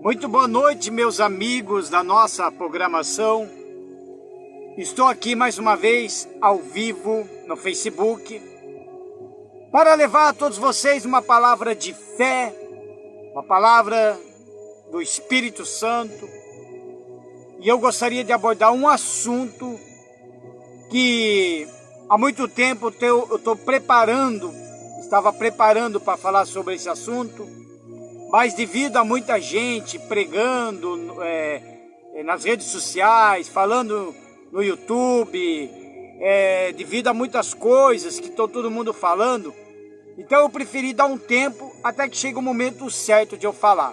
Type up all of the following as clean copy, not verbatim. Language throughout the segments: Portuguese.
Muito boa noite, meus amigos da nossa programação. Estou aqui mais uma vez ao vivo no Facebook para levar a todos vocês uma palavra de fé, uma palavra do Espírito Santo. E eu gostaria de abordar um assunto que há muito tempo eu estava preparando para falar sobre esse assunto, mas devido a muita gente pregando nas redes sociais, falando no YouTube, devido a muitas coisas que está todo mundo falando, então eu preferi dar um tempo até que chegue o momento certo de eu falar.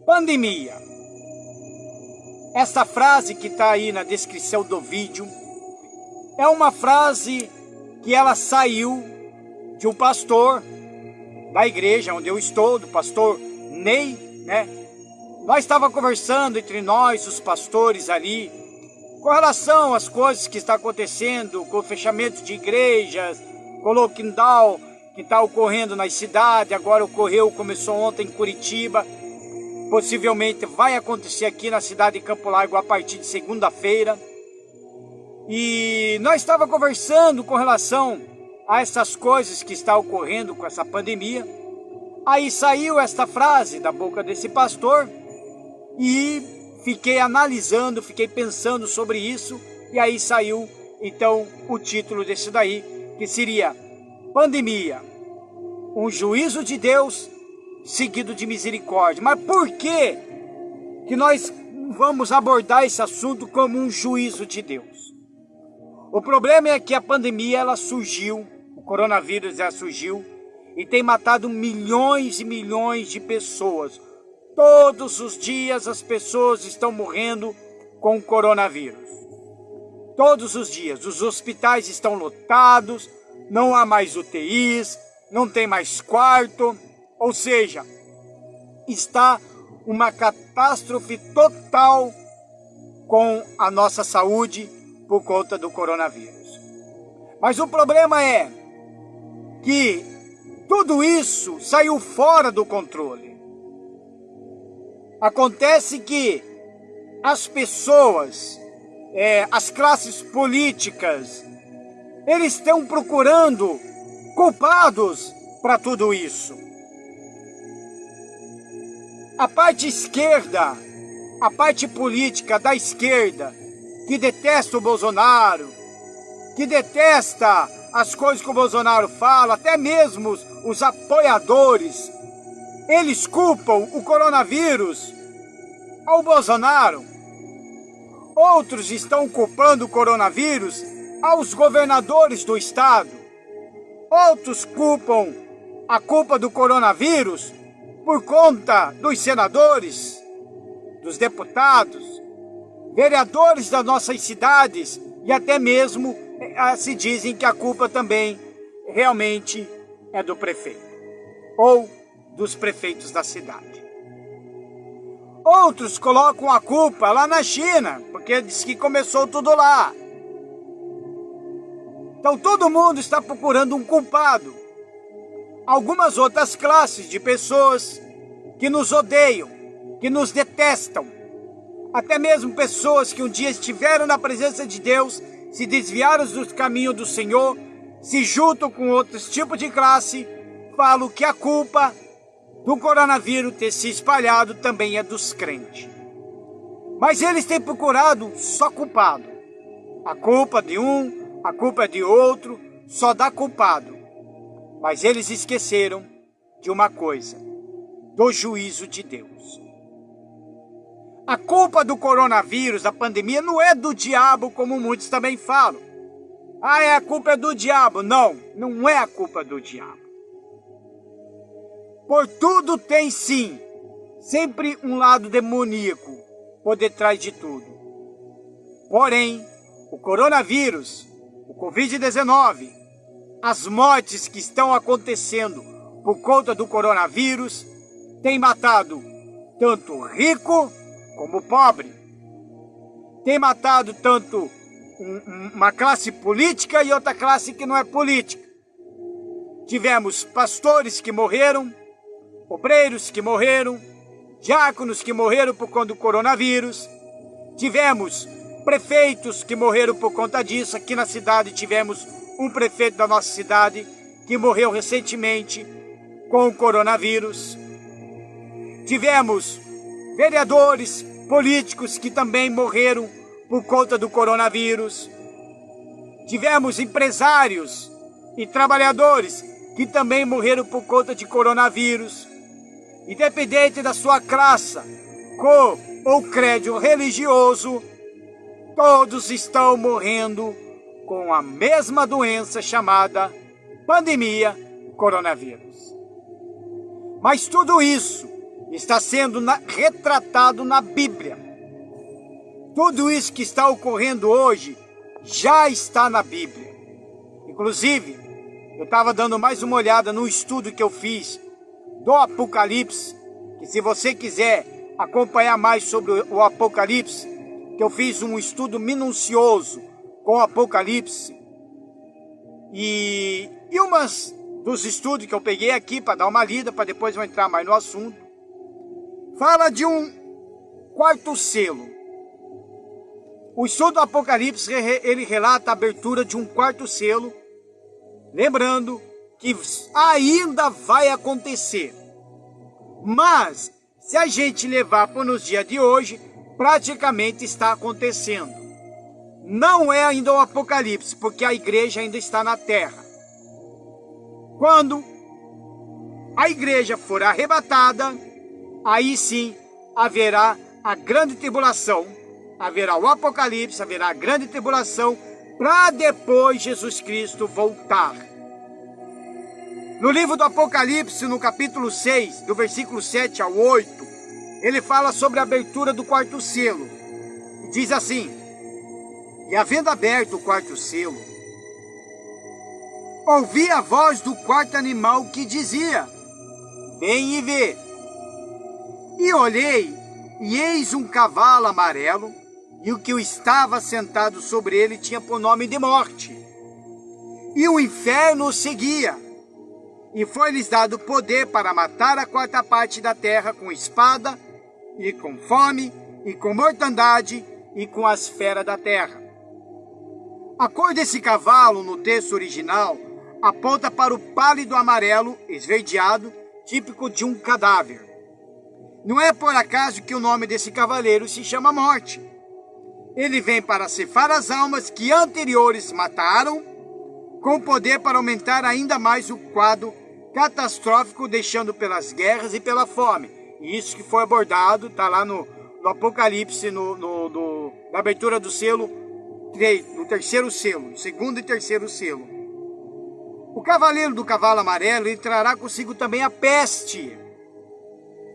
Pandemia. Essa frase que está aí na descrição do vídeo é uma frase que ela saiu de um pastor da igreja onde eu estou, do pastor Ney, né? Nós estávamos conversando entre nós, os pastores ali, com relação às coisas que estão acontecendo, com o fechamento de igrejas, com o lockdown que está ocorrendo nas cidades, agora começou ontem em Curitiba, possivelmente vai acontecer aqui na cidade de Campo Largo a partir de segunda-feira. E nós estávamos conversando com relação a essas coisas que estão ocorrendo com essa pandemia. Aí saiu esta frase da boca desse pastor e fiquei analisando, fiquei pensando sobre isso, e aí saiu então o título desse daí, que seria Pandemia, um juízo de Deus seguido de misericórdia. Mas por que nós vamos abordar esse assunto como um juízo de Deus? O problema é que a pandemia ela surgiu, o coronavírus já surgiu e tem matado milhões e milhões de pessoas. Todos os dias as pessoas estão morrendo com o coronavírus. Todos os dias os hospitais estão lotados, não há mais UTIs, não tem mais quarto, ou seja, está uma catástrofe total com a nossa saúde por conta do coronavírus. Mas o problema é que tudo isso saiu fora do controle. Acontece que as pessoas, as classes políticas, eles estão procurando culpados para tudo isso. A parte esquerda, a parte política da esquerda, que detesta o Bolsonaro, que detesta as coisas que o Bolsonaro fala, até mesmo os apoiadores, eles culpam o coronavírus ao Bolsonaro. Outros estão culpando o coronavírus aos governadores do estado. Outros culpam a culpa do coronavírus por conta dos senadores, dos deputados, vereadores das nossas cidades, e até mesmo se dizem que a culpa também realmente é do prefeito ou dos prefeitos da cidade. Outros colocam a culpa lá na China, porque diz que começou tudo lá. Então todo mundo está procurando um culpado. Algumas outras classes de pessoas que nos odeiam, que nos detestam, até mesmo pessoas que um dia estiveram na presença de Deus, se desviaram dos caminhos do Senhor, se juntam com outros tipos de classe, falam que a culpa do coronavírus ter se espalhado também é dos crentes. Mas eles têm procurado só culpado. A culpa de um, a culpa de outro, só dá culpado. Mas eles esqueceram de uma coisa, do juízo de Deus. A culpa do coronavírus, da pandemia, não é do diabo, como muitos também falam. A culpa é do diabo. Não, não é a culpa do diabo. Por tudo tem sim, sempre um lado demoníaco por detrás de tudo. Porém, o coronavírus, o Covid-19, as mortes que estão acontecendo por conta do coronavírus, tem matado tanto rico como pobre. Tem matado tanto uma classe política e outra classe que não é política. Tivemos pastores que morreram, obreiros que morreram, diáconos que morreram por conta do coronavírus, tivemos prefeitos que morreram por conta disso. Aqui na cidade tivemos um prefeito da nossa cidade que morreu recentemente com o coronavírus. Tivemos vereadores, políticos que também morreram por conta do coronavírus. Tivemos empresários e trabalhadores que também morreram por conta de coronavírus. Independente da sua classe, cor ou credo religioso, todos estão morrendo com a mesma doença chamada pandemia coronavírus. Mas tudo isso está sendo retratado na Bíblia. Tudo isso que está ocorrendo hoje já está na Bíblia. Inclusive, eu estava dando mais uma olhada no estudo que eu fiz do Apocalipse, que se você quiser acompanhar mais sobre o Apocalipse, que eu fiz um estudo minucioso com o Apocalipse, e umas dos estudos que eu peguei aqui para dar uma lida, para depois eu entrar mais no assunto, fala de um quarto selo. O estudo do Apocalipse, ele relata a abertura de um quarto selo, lembrando que ainda vai acontecer. Mas, se a gente levar para nos dias de hoje, praticamente está acontecendo. Não é ainda o Apocalipse, porque a igreja ainda está na terra. Quando a igreja for arrebatada, aí sim haverá a grande tribulação, haverá o Apocalipse, haverá a grande tribulação, para depois Jesus Cristo voltar. No livro do Apocalipse, no capítulo 6, do versículo 7 ao 8, ele fala sobre a abertura do quarto selo. E diz assim: e havendo aberto o quarto selo, ouvi a voz do quarto animal que dizia: vem e vê. E olhei, e eis um cavalo amarelo, e o que estava sentado sobre ele tinha por nome de Morte. E o inferno o seguia, e foi-lhes dado poder para matar a quarta parte da terra com espada, e com fome, e com mortandade, e com as feras da terra. A cor desse cavalo, no texto original, aponta para o pálido amarelo esverdeado, típico de um cadáver. Não é por acaso que o nome desse cavaleiro se chama Morte. Ele vem para ceifar as almas que anteriores mataram, com poder para aumentar ainda mais o quadro catastrófico, deixando pelas guerras e pela fome. E isso que foi abordado, está lá no Apocalipse, na abertura do selo, no terceiro selo, segundo e terceiro selo. O cavaleiro do cavalo amarelo, ele trará consigo também a peste,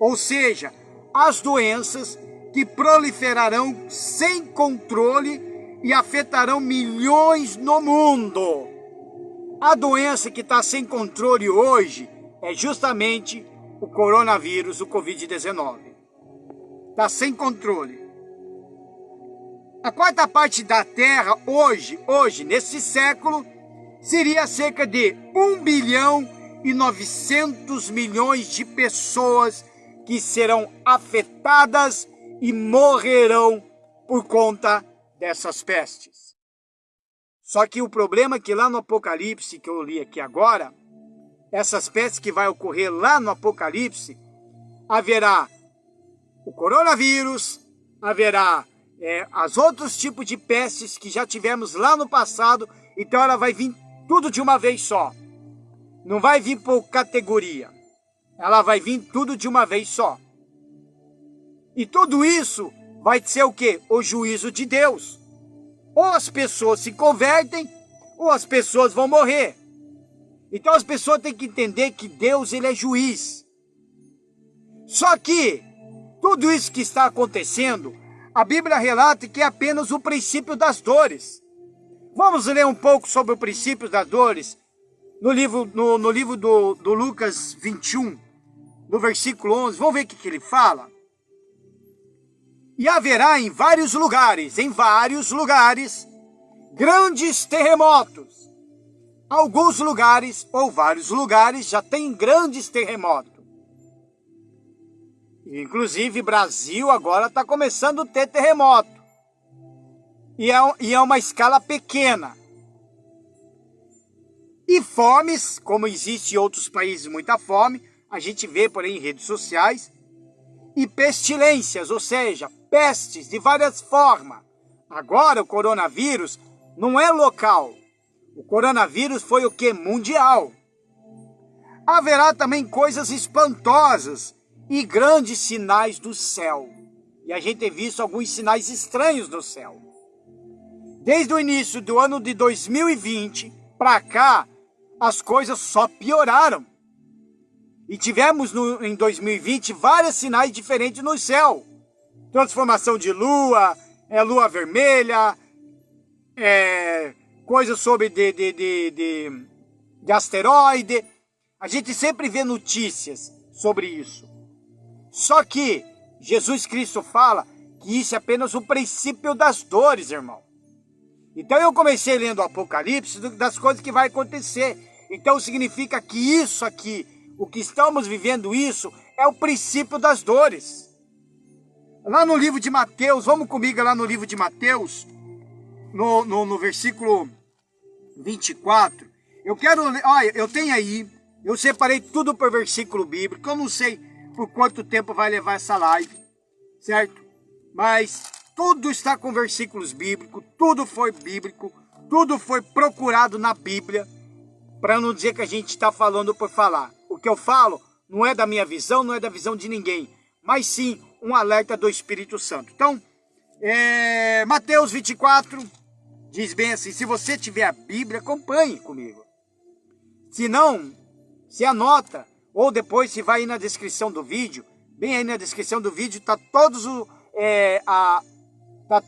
ou seja, as doenças que proliferarão sem controle e afetarão milhões no mundo. A doença que está sem controle hoje é justamente o coronavírus, o Covid-19. Está sem controle. A quarta parte da Terra hoje, nesse século, seria cerca de 1 bilhão e 900 milhões de pessoas que serão afetadas e morrerão por conta dessas pestes. Só que o problema é que lá no Apocalipse, que eu li aqui agora, essas pestes que vai ocorrer lá no Apocalipse, haverá o coronavírus, haverá os outros tipos de pestes que já tivemos lá no passado, então ela vai vir tudo de uma vez só. Não vai vir por categoria. Ela vai vir tudo de uma vez só. E tudo isso vai ser o quê? O juízo de Deus. Ou as pessoas se convertem, ou as pessoas vão morrer. Então as pessoas têm que entender que Deus, ele é juiz. Só que tudo isso que está acontecendo, a Bíblia relata que é apenas o princípio das dores. Vamos ler um pouco sobre o princípio das dores no livro do Lucas 21, no versículo 11. Vamos ver o que ele fala. E haverá em vários lugares, grandes terremotos. Alguns lugares, ou vários lugares, já tem grandes terremotos. Inclusive, Brasil agora está começando a ter terremoto. E é uma escala pequena. E fomes, como existe em outros países muita fome, a gente vê por aí em redes sociais. E pestilências, ou seja, pestes de várias formas. Agora o coronavírus não é local. O coronavírus foi o que? Mundial. Haverá também coisas espantosas e grandes sinais do céu. E a gente tem visto alguns sinais estranhos no céu. Desde o início do ano de 2020 para cá, as coisas só pioraram. E tivemos em 2020 vários sinais diferentes no céu. Transformação de lua, lua vermelha, coisas sobre de asteroide. A gente sempre vê notícias sobre isso. Só que Jesus Cristo fala que isso é apenas o princípio das dores, irmão. Então eu comecei lendo o Apocalipse das coisas que vai acontecer. Então significa que isso aqui, o que estamos vivendo isso, é o princípio das dores. Lá no livro de Mateus, vamos comigo lá no livro de Mateus, no versículo 24. Eu quero, olha, eu tenho aí, eu separei tudo por versículo bíblico, eu não sei por quanto tempo vai levar essa live, certo? Mas tudo está com versículos bíblicos, tudo foi bíblico, tudo foi procurado na Bíblia, para não dizer que a gente está falando por falar. O que eu falo não é da minha visão, não é da visão de ninguém, mas sim um alerta do Espírito Santo. Então, Mateus 24 diz bem assim, se você tiver a Bíblia, acompanhe comigo. Se não, se anota, ou depois se vai aí na descrição do vídeo, bem aí na descrição do vídeo está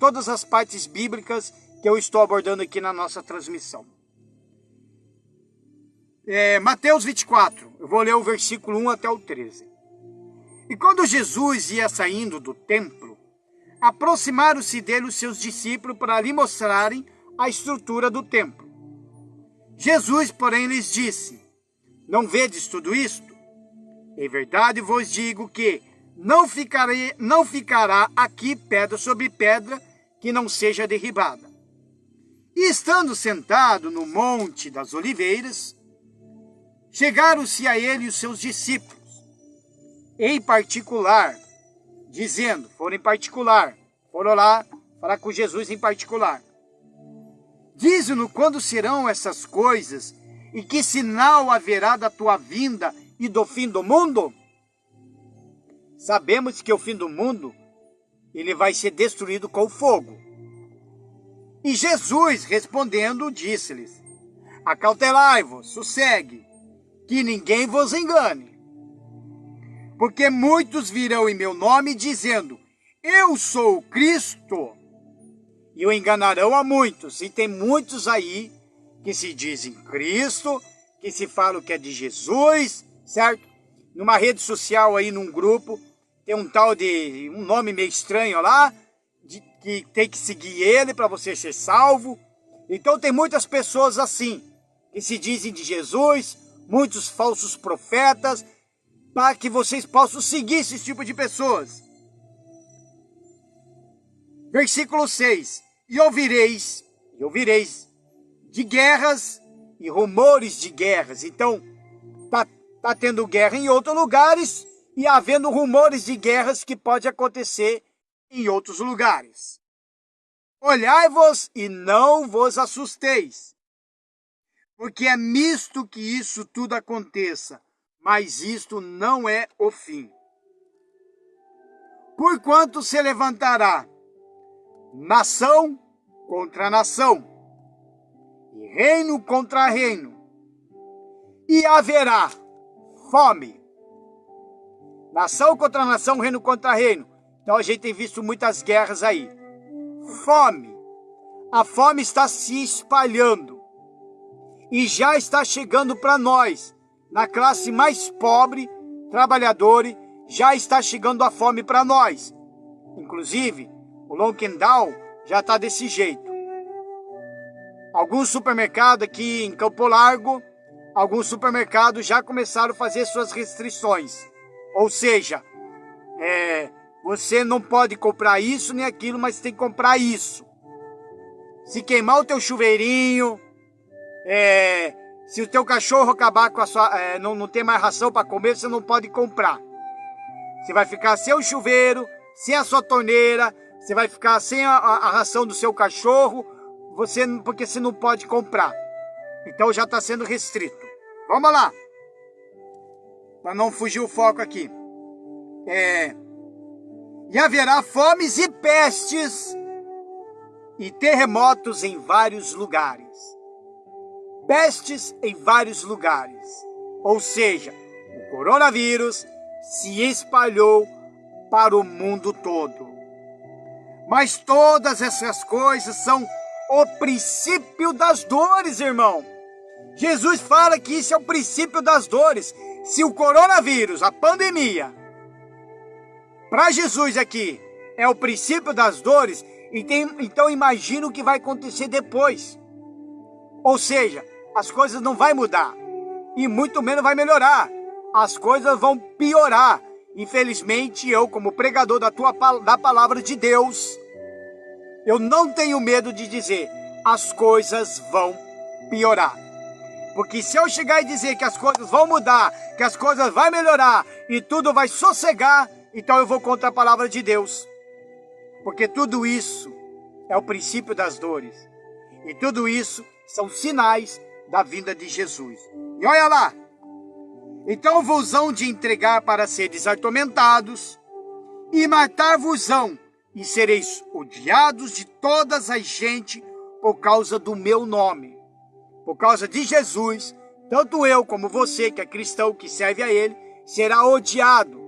todas as partes bíblicas que eu estou abordando aqui na nossa transmissão. Mateus 24, eu vou ler o versículo 1 até o 13. E quando Jesus ia saindo do templo, aproximaram-se dele os seus discípulos para lhe mostrarem a estrutura do templo. Jesus, porém, lhes disse, não vedes tudo isto? Em verdade vos digo que não ficará aqui pedra sobre pedra que não seja derribada. E estando sentado no Monte das Oliveiras, chegaram-se a ele os seus discípulos, em particular, dizendo, foram lá falar com Jesus em particular. Dize-nos quando serão essas coisas e que sinal haverá da tua vinda e do fim do mundo? Sabemos que o fim do mundo, ele vai ser destruído com fogo. E Jesus, respondendo, disse-lhes, acautelai-vos, sossegue, que ninguém vos engane. Porque muitos virão em meu nome dizendo, eu sou o Cristo, e o enganarão a muitos. E tem muitos aí que se dizem Cristo, que se falam que é de Jesus, certo? Numa rede social aí, num grupo, tem um tal de, um nome meio estranho lá, que tem que seguir ele para você ser salvo. Então tem muitas pessoas assim, que se dizem de Jesus, muitos falsos profetas, para que vocês possam seguir esse tipo de pessoas. Versículo 6. E ouvireis de guerras e rumores de guerras. Então, tá tendo guerra em outros lugares e havendo rumores de guerras que pode acontecer em outros lugares. Olhai-vos e não vos assusteis, porque é misto que isso tudo aconteça, mas isto não é o fim. Porquanto se levantará nação contra nação, e reino contra reino, e haverá fome. Nação contra nação, reino contra reino. Então a gente tem visto muitas guerras aí. Fome. A fome está se espalhando. E já está chegando para nós, na classe mais pobre, trabalhadora, já está chegando a fome para nós. Inclusive, o lockdown já está desse jeito. Alguns supermercados aqui em Campo Largo, alguns supermercados já começaram a fazer suas restrições. Ou seja, você não pode comprar isso nem aquilo, mas tem que comprar isso. Se queimar o teu chuveirinho, se o teu cachorro acabar com a sua... não tem mais ração para comer, você não pode comprar. Você vai ficar sem o chuveiro, sem a sua torneira, você vai ficar sem a ração do seu cachorro, porque você não pode comprar. Então já está sendo restrito. Vamos lá. Para não fugir o foco aqui. E haverá fomes e pestes e terremotos em vários lugares. Pestes em vários lugares. Ou seja, o coronavírus se espalhou para o mundo todo. Mas todas essas coisas são o princípio das dores, irmão. Jesus fala que isso é o princípio das dores. Se o coronavírus, a pandemia, para Jesus aqui, é o princípio das dores, então imagina o que vai acontecer depois. Ou seja, as coisas não vão mudar, e muito menos vai melhorar. As coisas vão piorar. Infelizmente, eu, como pregador da palavra de Deus, eu não tenho medo de dizer, as coisas vão piorar. Porque se eu chegar e dizer que as coisas vão mudar, que as coisas vão melhorar e tudo vai sossegar, então eu vou contra a palavra de Deus. Porque tudo isso é o princípio das dores. E tudo isso são sinais da vinda de Jesus. E olha lá. Então vos hão de entregar para seres atormentados e matar-vos-ão, e sereis odiados de todas as gente por causa do meu nome. Por causa de Jesus, tanto eu como você, que é cristão, que serve a Ele, será odiado.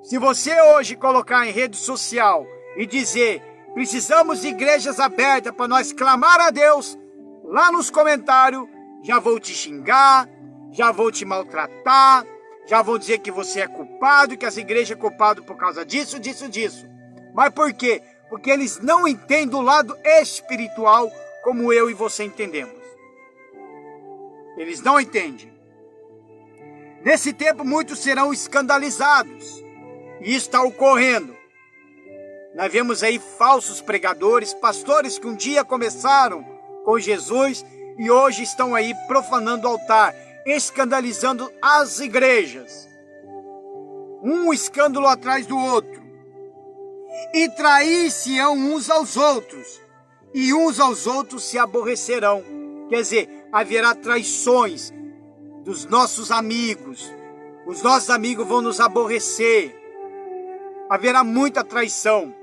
Se você hoje colocar em rede social e dizer, precisamos de igrejas abertas para nós clamar a Deus, lá nos comentários, já vou te xingar, já vou te maltratar, já vou dizer que você é culpado, que as igrejas é culpado por causa disso, disso, disso. Mas por quê? Porque eles não entendem o lado espiritual como eu e você entendemos. Eles não entendem. Nesse tempo, muitos serão escandalizados. E isso está ocorrendo. Nós vemos aí falsos pregadores, pastores que um dia começaram com Jesus e hoje estão aí profanando o altar, escandalizando as igrejas. Um escândalo atrás do outro. E trair-se-ão uns aos outros, e uns aos outros se aborrecerão. Quer dizer, haverá traições dos nossos amigos. Os nossos amigos vão nos aborrecer. Haverá muita traição,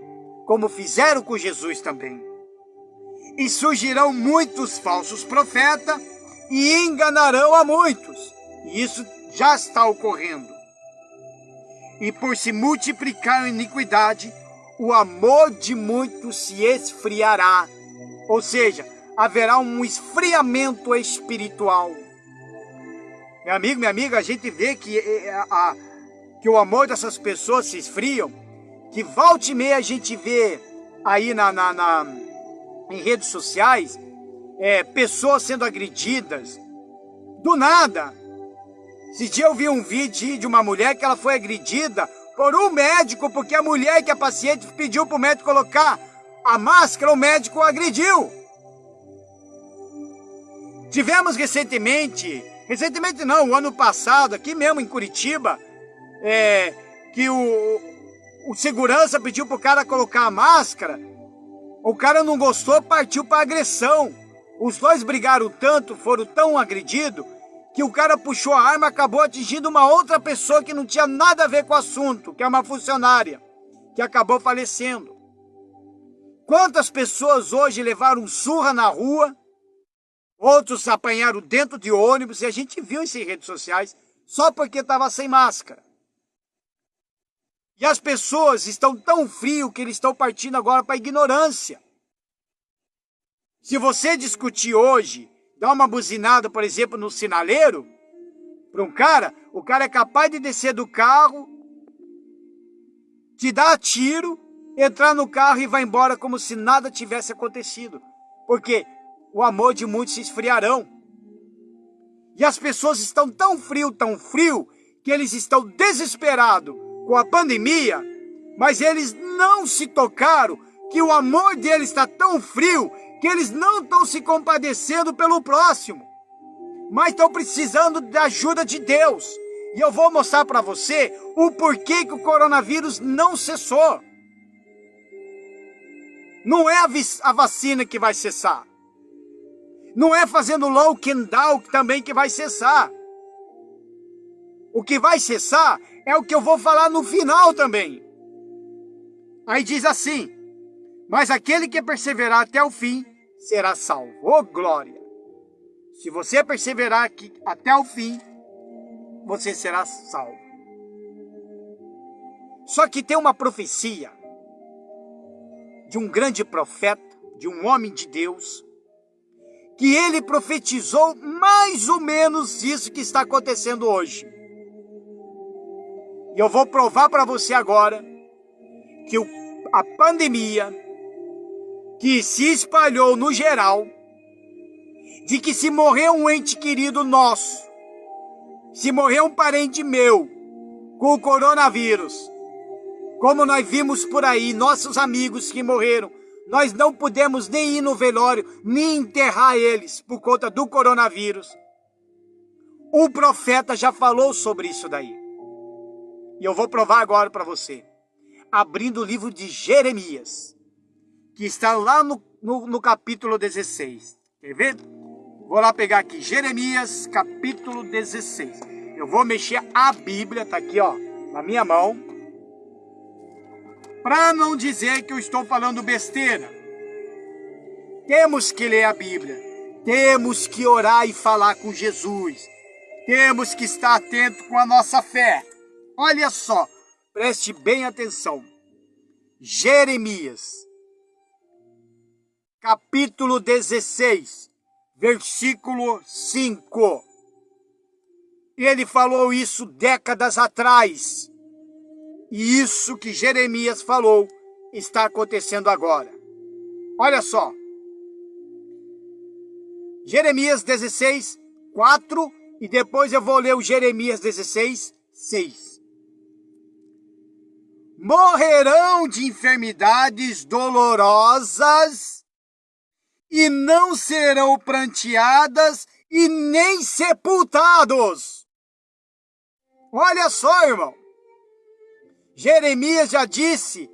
como fizeram com Jesus também. E surgirão muitos falsos profetas e enganarão a muitos. E isso já está ocorrendo. E por se multiplicar a iniquidade, o amor de muitos se esfriará. Ou seja, haverá um esfriamento espiritual. Meu amigo, minha amiga, a gente vê que o amor dessas pessoas se esfriam, que volta e meia a gente vê aí em redes sociais, pessoas sendo agredidas, do nada. Esse dia eu vi um vídeo de uma mulher que ela foi agredida por um médico, porque a mulher que é paciente pediu para o médico colocar a máscara, o médico agrediu. Tivemos recentemente não, o ano passado, aqui mesmo em Curitiba, que o segurança pediu para o cara colocar a máscara, o cara não gostou, partiu para agressão. Os dois brigaram tanto, foram tão agredidos, que o cara puxou a arma e acabou atingindo uma outra pessoa que não tinha nada a ver com o assunto, que é uma funcionária, que acabou falecendo. Quantas pessoas hoje levaram surra na rua, outros apanharam dentro de ônibus, e a gente viu isso em redes sociais, só porque estava sem máscara. E as pessoas estão tão frias que eles estão partindo agora para a ignorância. Se você discutir hoje, dar uma buzinada, por exemplo, no sinaleiro, para um cara, o cara é capaz de descer do carro, te dar tiro, entrar no carro e vai embora como se nada tivesse acontecido. Porque o amor de muitos se esfriarão. E as pessoas estão tão frio, que eles estão desesperados com a pandemia, mas eles não se tocaram que o amor deles está tão frio que eles não estão se compadecendo pelo próximo, mas estão precisando da ajuda de Deus. E eu vou mostrar para você o porquê que o coronavírus não cessou. Não é a vacina que vai cessar. Não é fazendo lockdown também que vai cessar. O que vai cessar é o que eu vou falar no final também. Aí diz assim: mas aquele que perseverar até o fim será salvo. Ô glória! Se você perseverar aqui até o fim, você será salvo. Só que tem uma profecia de um grande profeta, de um homem de Deus, que ele profetizou mais ou menos isso que está acontecendo hoje. E eu vou provar para você agora que a pandemia que se espalhou no geral, de que se morrer um ente querido nosso, se morrer um parente meu com o coronavírus, como nós vimos por aí, nossos amigos que morreram, nós não pudemos nem ir no velório, nem enterrar eles por conta do coronavírus. O profeta já falou sobre isso daí. E eu vou provar agora para você. Abrindo o livro de Jeremias, que está lá no capítulo 16. Quer ver? Vou lá pegar aqui, Jeremias, capítulo 16. Eu vou mexer a Bíblia, tá aqui, ó, na minha mão, para não dizer que eu estou falando besteira. Temos que ler a Bíblia. Temos que orar e falar com Jesus. Temos que estar atento com a nossa fé. Olha só, preste bem atenção. Jeremias, capítulo 16, versículo 5. Ele falou isso décadas atrás. E isso que Jeremias falou está acontecendo agora. Olha só. Jeremias 16, 4. E depois eu vou ler o Jeremias 16, 6. Morrerão de enfermidades dolorosas e não serão pranteadas e nem sepultados. Olha só, irmão. Jeremias já disse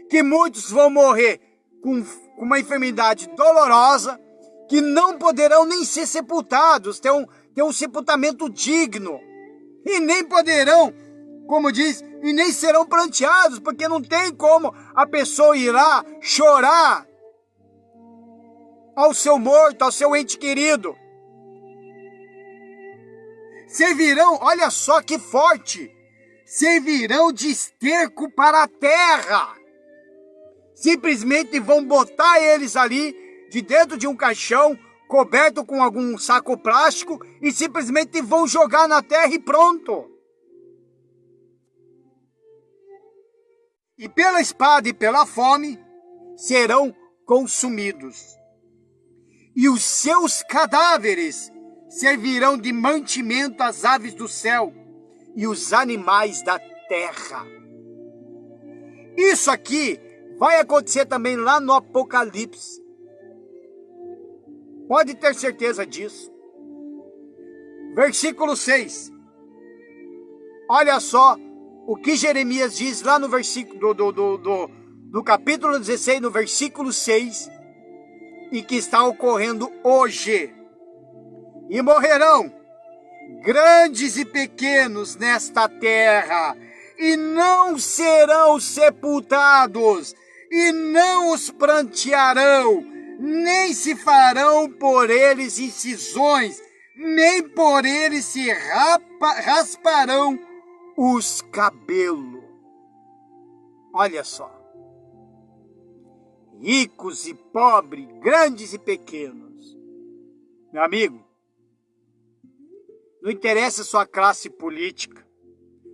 que muitos vão morrer com uma enfermidade dolorosa, que não poderão nem ser sepultados, ter um sepultamento digno, e nem poderão, como diz, e nem serão pranteados, porque não tem como a pessoa ir lá chorar ao seu morto, ao seu ente querido. Servirão, olha só que forte, servirão de esterco para a terra. Simplesmente vão botar eles ali de dentro de um caixão, coberto com algum saco plástico, e simplesmente vão jogar na terra e pronto. E pela espada e pela fome serão consumidos. E os seus cadáveres servirão de mantimento às aves do céu e os animais da terra. Isso aqui vai acontecer também lá no Apocalipse. Pode ter certeza disso. Versículo 6. Olha só o que Jeremias diz lá no versículo do capítulo 16, no versículo 6, e que está ocorrendo hoje. E morrerão grandes e pequenos nesta terra, e não serão sepultados, e não os prantearão, nem se farão por eles incisões, nem por eles se rasparão os cabelos. Olha só. Ricos e pobres, grandes e pequenos. Meu amigo, não interessa a sua classe política,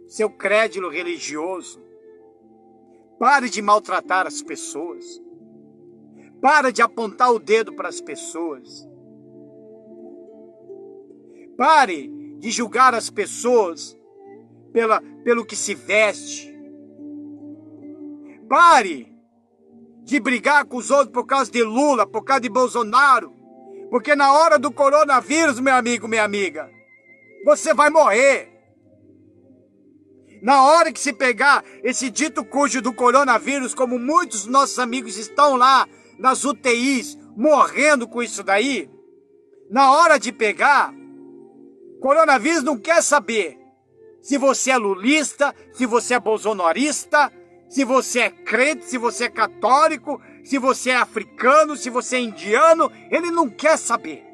seu credo religioso. Pare de maltratar as pessoas. Pare de apontar o dedo para as pessoas. Pare de julgar as pessoas pelo que se veste. Pare de brigar com os outros por causa de Lula, por causa de Bolsonaro. Porque na hora do coronavírus, meu amigo, minha amiga, você vai morrer. Na hora que se pegar esse dito cujo do coronavírus, como muitos dos nossos amigos estão lá nas UTIs, morrendo com isso daí, na hora de pegar, coronavírus não quer saber se você é lulista, se você é bolsonarista, se você é crente, se você é católico, se você é africano, se você é indiano, ele não quer saber.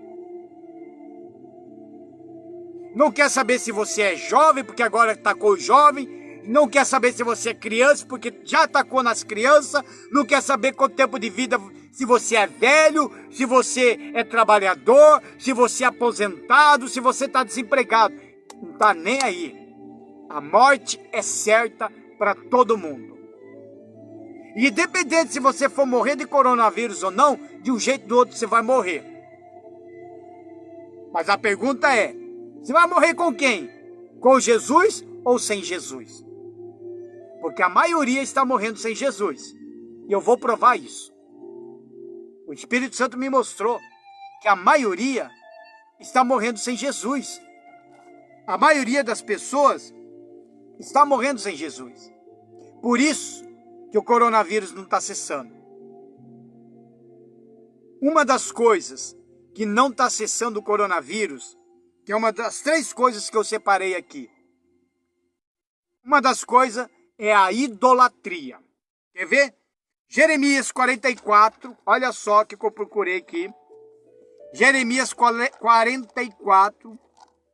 Não quer saber se você é jovem, porque agora atacou o jovem. Não quer saber se você é criança, porque já atacou nas crianças. Não quer saber quanto tempo de vida, se você é velho, se você é trabalhador, se você é aposentado, se você está desempregado. Não está nem aí. A morte é certa para todo mundo. E independente se você for morrer de coronavírus ou não, de um jeito ou do outro você vai morrer. Mas a pergunta é, você vai morrer com quem? Com Jesus ou sem Jesus? Porque a maioria está morrendo sem Jesus. E eu vou provar isso. O Espírito Santo me mostrou que a maioria está morrendo sem Jesus. A maioria das pessoas está morrendo sem Jesus. Por isso que o coronavírus não está cessando. Uma das coisas que não está cessando o coronavírus, que é uma das 3 coisas que eu separei aqui. Uma das coisas é a idolatria. Quer ver? Jeremias 44, olha só que eu procurei aqui. Jeremias 44,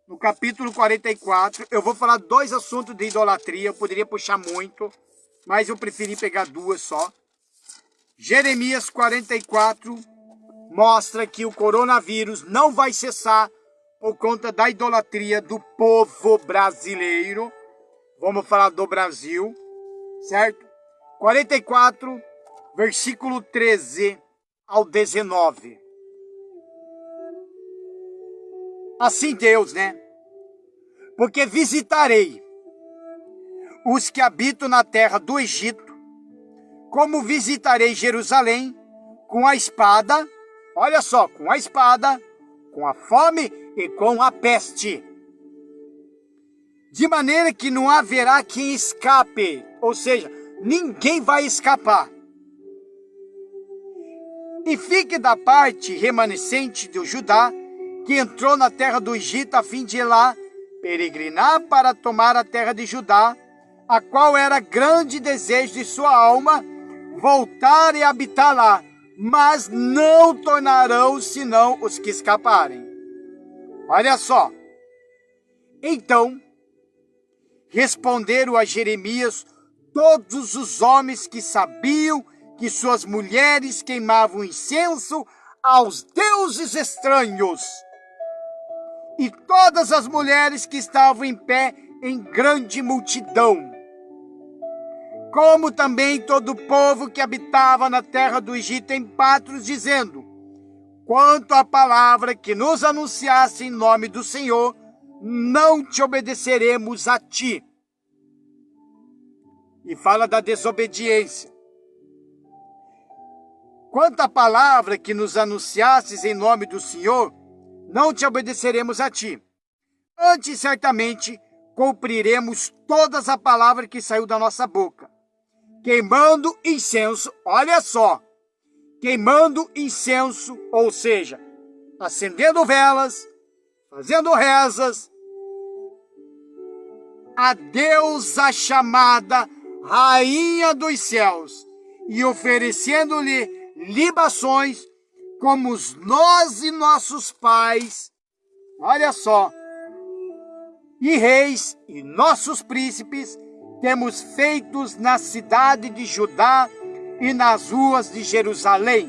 no capítulo 44, eu vou falar 2 assuntos de idolatria, eu poderia puxar muito, mas eu preferi pegar 2 só. Jeremias 44 mostra que o coronavírus não vai cessar por conta da idolatria do povo brasileiro. Vamos falar do Brasil, certo? 44, versículo 13 ao 19. Assim Deus, né? Porque visitarei os que habitam na terra do Egito, como visitarei Jerusalém com a espada, olha só, com a espada, com a fome e com a peste. De maneira que não haverá quem escape, ou seja, ninguém vai escapar. E fique da parte remanescente do Judá, que entrou na terra do Egito a fim de ir lá peregrinar para tomar a terra de Judá, a qual era grande desejo de sua alma, voltar e habitar lá, mas não tornarão senão os que escaparem. Olha só. Então, responderam a Jeremias todos os homens que sabiam que suas mulheres queimavam incenso aos deuses estranhos, e todas as mulheres que estavam em pé em grande multidão, como também todo o povo que habitava na terra do Egito em pátros, dizendo: quanto à palavra que nos anunciasse em nome do Senhor, não te obedeceremos a ti. E fala da desobediência. Quanto à palavra que nos anunciasses em nome do Senhor, não te obedeceremos a ti. Antes, certamente, cumpriremos todas a palavra que saiu da nossa boca, queimando incenso, olha só, queimando incenso, ou seja, acendendo velas, fazendo rezas, a deusa chamada Rainha dos Céus, e oferecendo-lhe libações, como nós e nossos pais, olha só, e reis e nossos príncipes, temos feitos na cidade de Judá e nas ruas de Jerusalém.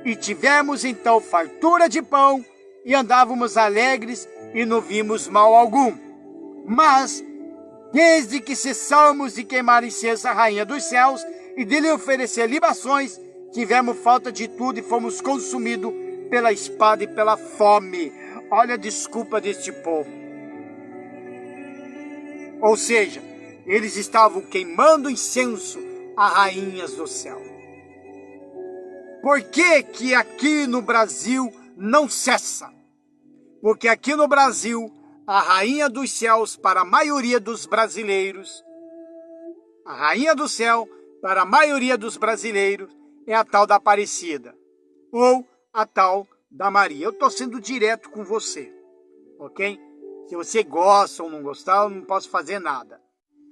E tivemos então fartura de pão, e andávamos alegres, e não vimos mal algum. Mas, desde que cessamos de queimar incenso à Rainha dos Céus, e de lhe oferecer libações, tivemos falta de tudo, e fomos consumidos pela espada e pela fome. Olha a desculpa deste povo. Ou seja, eles estavam queimando incenso a rainhas do céu. Por que que aqui no Brasil não cessa? Porque aqui no Brasil, a rainha dos céus para a maioria dos brasileiros, a rainha do céu para a maioria dos brasileiros é a tal da Aparecida, ou a tal da Maria. Eu estou sendo direto com você, ok? Se você gosta ou não gostar, eu não posso fazer nada.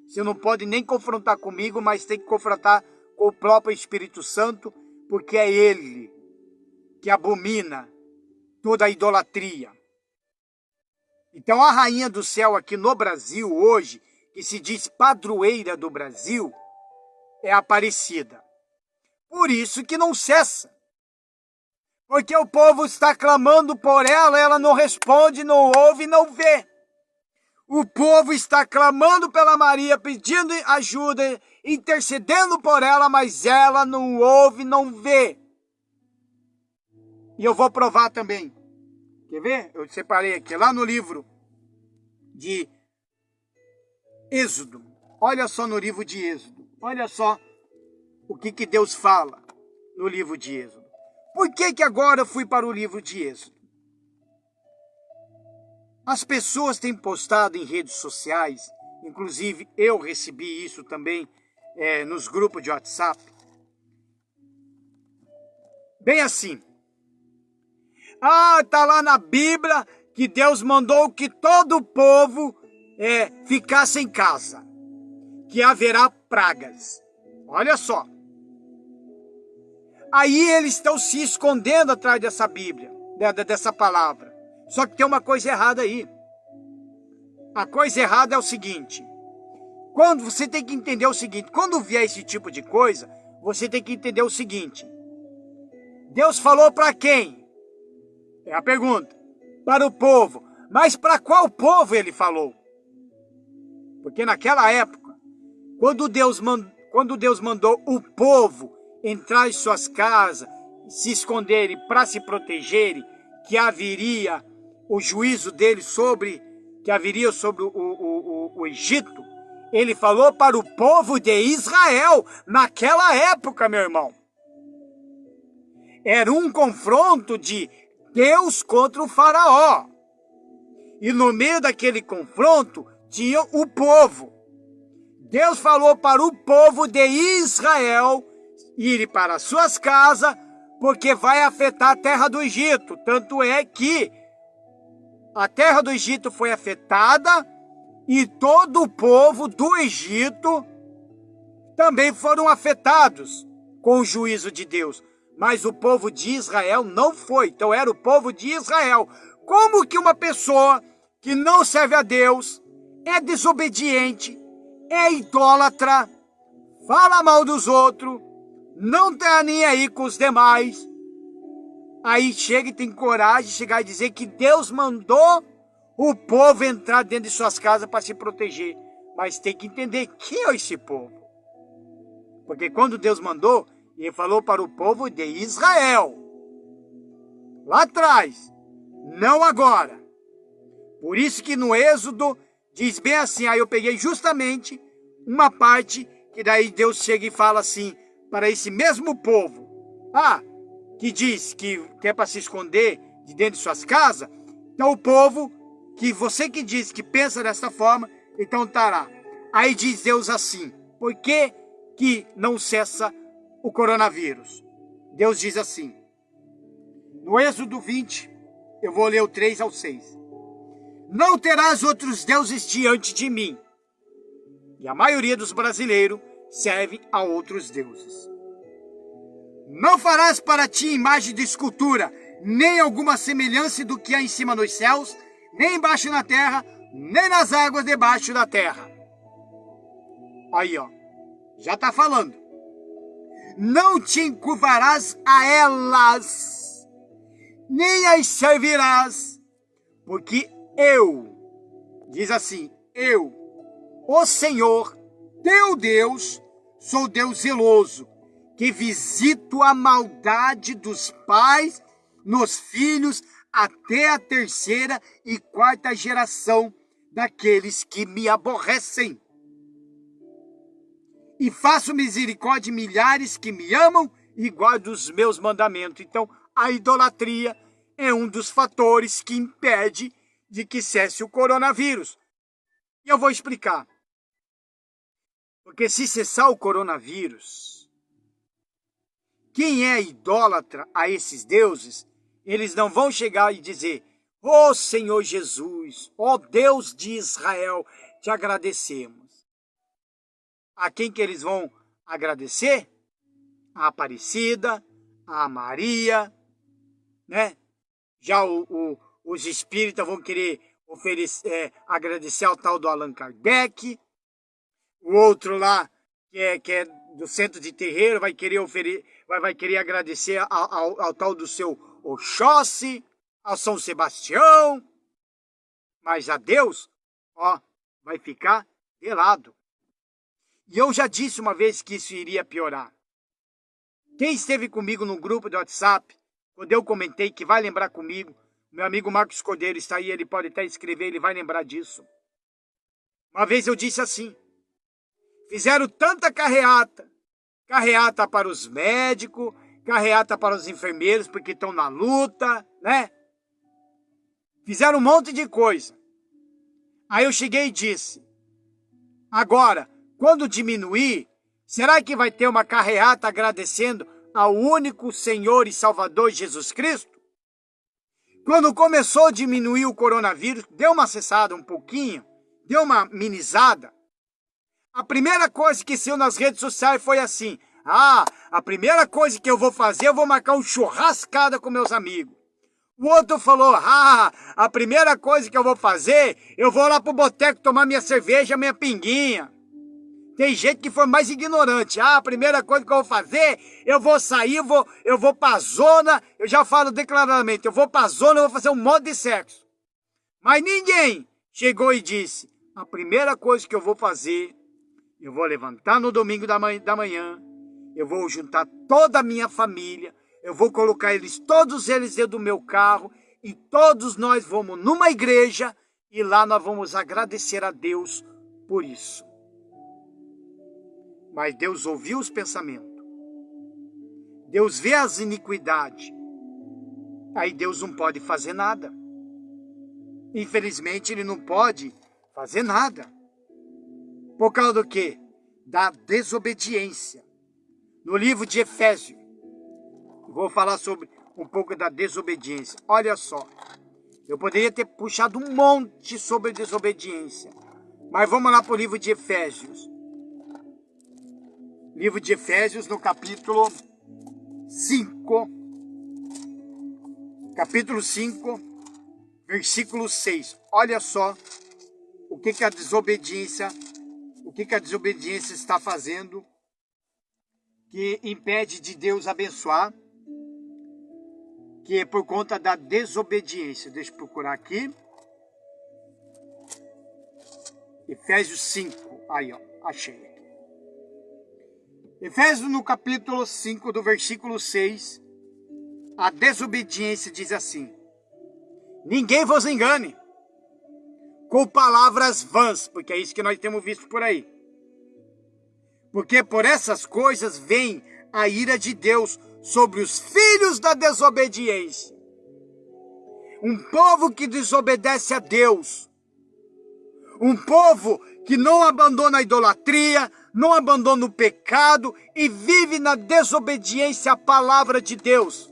Você não pode nem confrontar comigo, mas tem que confrontar com o próprio Espírito Santo, porque é Ele que abomina toda a idolatria. Então a rainha do céu aqui no Brasil hoje, que se diz padroeira do Brasil, é a Aparecida. Por isso que não cessa. Porque o povo está clamando por ela, ela não responde, não ouve, não vê. O povo está clamando pela Maria, pedindo ajuda, intercedendo por ela, mas ela não ouve, não vê. E eu vou provar também. Quer ver? Eu separei aqui, lá no livro de Êxodo. Olha só no livro de Êxodo. Olha só o que Deus fala no livro de Êxodo. Por que que agora eu fui para o livro de Êxodo? As pessoas têm postado em redes sociais, inclusive eu recebi isso também nos grupos de WhatsApp. Bem assim. Tá lá na Bíblia que Deus mandou que todo o povo ficasse em casa, que haverá pragas. Olha só. Aí eles estão se escondendo atrás dessa Bíblia, dessa palavra. Só que tem uma coisa errada aí. A coisa errada é o seguinte. Quando você tem que entender o seguinte, quando vier esse tipo de coisa, você tem que entender o seguinte. Deus falou para quem? É a pergunta. Para o povo. Mas para qual povo ele falou? Porque naquela época, quando Deus mandou o povo entrar em suas casas, se esconderem para se protegerem, que haveria o juízo dele sobre o Egito, ele falou para o povo de Israel, naquela época, meu irmão. Era um confronto de Deus contra o faraó. E no meio daquele confronto tinha o povo. Deus falou para o povo de Israel irem para suas casas, porque vai afetar a terra do Egito. Tanto é que a terra do Egito foi afetada e todo o povo do Egito também foram afetados com o juízo de Deus. Mas o povo de Israel não foi. Então era o povo de Israel. Como que uma pessoa que não serve a Deus, é desobediente, é idólatra, fala mal dos outros, não tá nem aí com os demais, aí chega e tem coragem de chegar e dizer que Deus mandou o povo entrar dentro de suas casas para se proteger. Mas tem que entender quem é esse povo. Porque quando Deus mandou, ele falou para o povo de Israel. Lá atrás, não agora. Por isso que no Êxodo diz bem assim, aí eu peguei justamente uma parte que daí Deus chega e fala assim, para esse mesmo povo, que diz que é para se esconder de dentro de suas casas, então o povo, que você que diz que pensa dessa forma, então estará. Aí diz Deus assim, por que que não cessa o coronavírus? Deus diz assim, no Êxodo 20, eu vou ler o 3 ao 6. Não terás outros deuses diante de mim. E a maioria dos brasileiros serve a outros deuses. Não farás para ti imagem de escultura, nem alguma semelhança do que há em cima nos céus, nem embaixo na terra, nem nas águas debaixo da terra. Aí, já está falando. Não te encurvarás a elas, nem as servirás, porque eu, diz assim, eu, o Senhor, teu Deus, sou Deus zeloso, que visito a maldade dos pais nos filhos até a 3ª e 4ª geração daqueles que me aborrecem. E faço misericórdia de milhares que me amam e guardo os meus mandamentos. Então, a idolatria é um dos fatores que impede de que cesse o coronavírus. E eu vou explicar. Porque se cessar o coronavírus, quem é idólatra a esses deuses, eles não vão chegar e dizer: ó Senhor Jesus, ó Deus de Israel, te agradecemos. A quem que eles vão agradecer? A Aparecida, a Maria, né? Já os espíritas vão querer agradecer ao tal do Allan Kardec. O outro lá, que é do centro de terreiro, vai querer agradecer ao tal do seu Oxóssi, ao São Sebastião. Mas a Deus, ó, vai ficar de lado. E eu já disse uma vez que isso iria piorar. Quem esteve comigo no grupo do WhatsApp, quando eu comentei, que vai lembrar comigo, meu amigo Marcos Cordeiro está aí, ele pode até escrever, ele vai lembrar disso. Uma vez eu disse assim: fizeram tanta carreata para os médicos, carreata para os enfermeiros, porque estão na luta, né? Fizeram um monte de coisa. Aí eu cheguei e disse: agora, quando diminuir, será que vai ter uma carreata agradecendo ao único Senhor e Salvador Jesus Cristo? Quando começou a diminuir o coronavírus, deu uma cessada um pouquinho, deu uma minimizada. A primeira coisa que saiu nas redes sociais foi assim: a primeira coisa que eu vou fazer, eu vou marcar uma churrascada com meus amigos. O outro falou: a primeira coisa que eu vou fazer, eu vou lá pro boteco tomar minha cerveja, minha pinguinha. Tem gente que foi mais ignorante. A primeira coisa que eu vou fazer, eu vou sair, eu vou pra zona, eu já falo declaradamente, eu vou pra zona, eu vou fazer um monte de sexo. Mas ninguém chegou e disse: a primeira coisa que eu vou fazer, eu vou levantar no domingo da manhã, eu vou juntar toda a minha família, eu vou colocar todos eles dentro do meu carro, e todos nós vamos numa igreja, e lá nós vamos agradecer a Deus por isso. Mas Deus ouviu os pensamentos. Deus vê as iniquidades. Aí Deus não pode fazer nada. Infelizmente, Ele não pode fazer nada. Por causa do quê? Da desobediência. No livro de Efésios, vou falar sobre um pouco da desobediência. Olha só, eu poderia ter puxado um monte sobre desobediência. Mas vamos lá para o livro de Efésios. Livro de Efésios, no capítulo 5. Capítulo 5, versículo 6. Olha só o que a desobediência está fazendo, que impede de Deus abençoar, que é por conta da desobediência. Deixa eu procurar aqui. Efésios 5. Aí, ó, achei. Efésios, no capítulo 5, do versículo 6, a desobediência diz assim: ninguém vos engane com palavras vãs, porque é isso que nós temos visto por aí. Porque por essas coisas vem a ira de Deus sobre os filhos da desobediência. Um povo que desobedece a Deus, um povo que não abandona a idolatria, não abandona o pecado e vive na desobediência à palavra de Deus.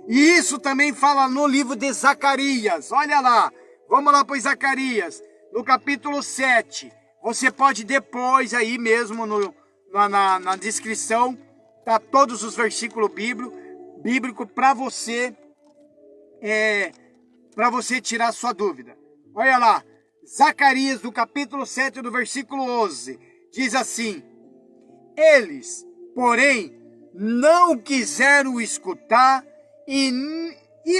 E isso também fala no livro de Zacarias. Olha lá, vamos lá para Zacarias, no capítulo 7. Você pode depois aí mesmo na descrição, tá todos os versículos bíblicos para você tirar sua dúvida. Olha lá, Zacarias, no capítulo 7, do versículo 11, diz assim: eles, porém, não quiseram escutar e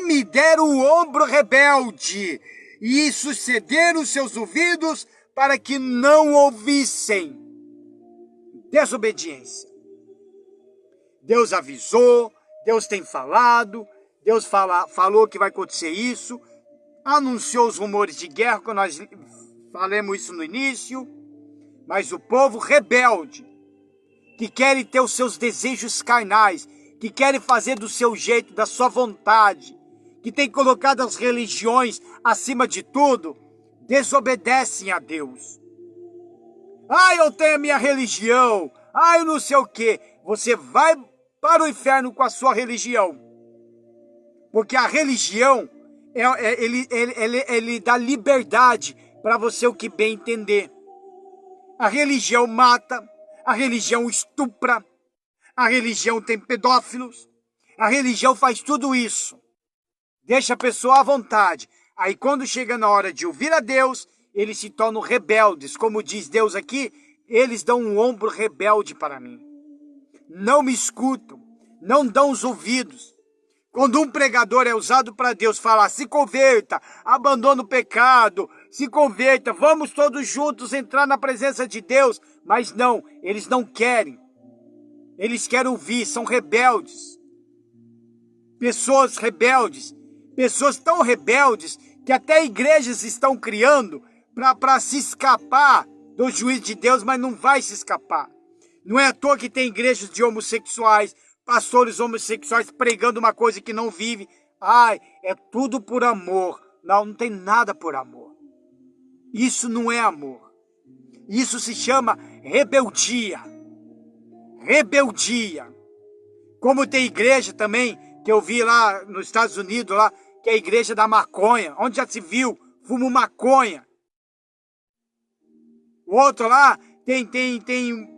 me deram o ombro rebelde, e sucederam seus ouvidos para que não ouvissem. Desobediência. Deus avisou, Deus tem falado, Deus falou que vai acontecer isso, anunciou os rumores de guerra, quando nós falamos isso no início, mas o povo rebelde, que querem ter os seus desejos carnais, que querem fazer do seu jeito, da sua vontade, que tem colocado as religiões acima de tudo, desobedecem a Deus. Ah, eu tenho a minha religião, ah, eu não sei o quê. Você vai para o inferno com a sua religião. Porque a religião, ele dá liberdade para você o que bem entender. A religião mata, a religião estupra, a religião tem pedófilos, a religião faz tudo isso. Deixa a pessoa à vontade. Aí quando chega na hora de ouvir a Deus, eles se tornam rebeldes. Como diz Deus aqui, eles dão um ombro rebelde para mim. Não me escutam, não dão os ouvidos. Quando um pregador é usado para Deus falar, se converta, abandona o pecado, se converta, vamos todos juntos entrar na presença de Deus. Mas não, eles não querem. Eles querem ouvir, são rebeldes. Pessoas rebeldes, pessoas tão rebeldes que até igrejas estão criando para se escapar do juízo de Deus, mas não vai se escapar. Não é à toa que tem igrejas de homossexuais, pastores homossexuais pregando uma coisa que não vive. Ai, é tudo por amor. Não, não tem nada por amor. Isso não é amor. Isso se chama rebeldia. Rebeldia. Como tem igreja também, que eu vi lá nos Estados Unidos, lá, que é a igreja da maconha. Onde já se viu, fumo maconha. O outro lá,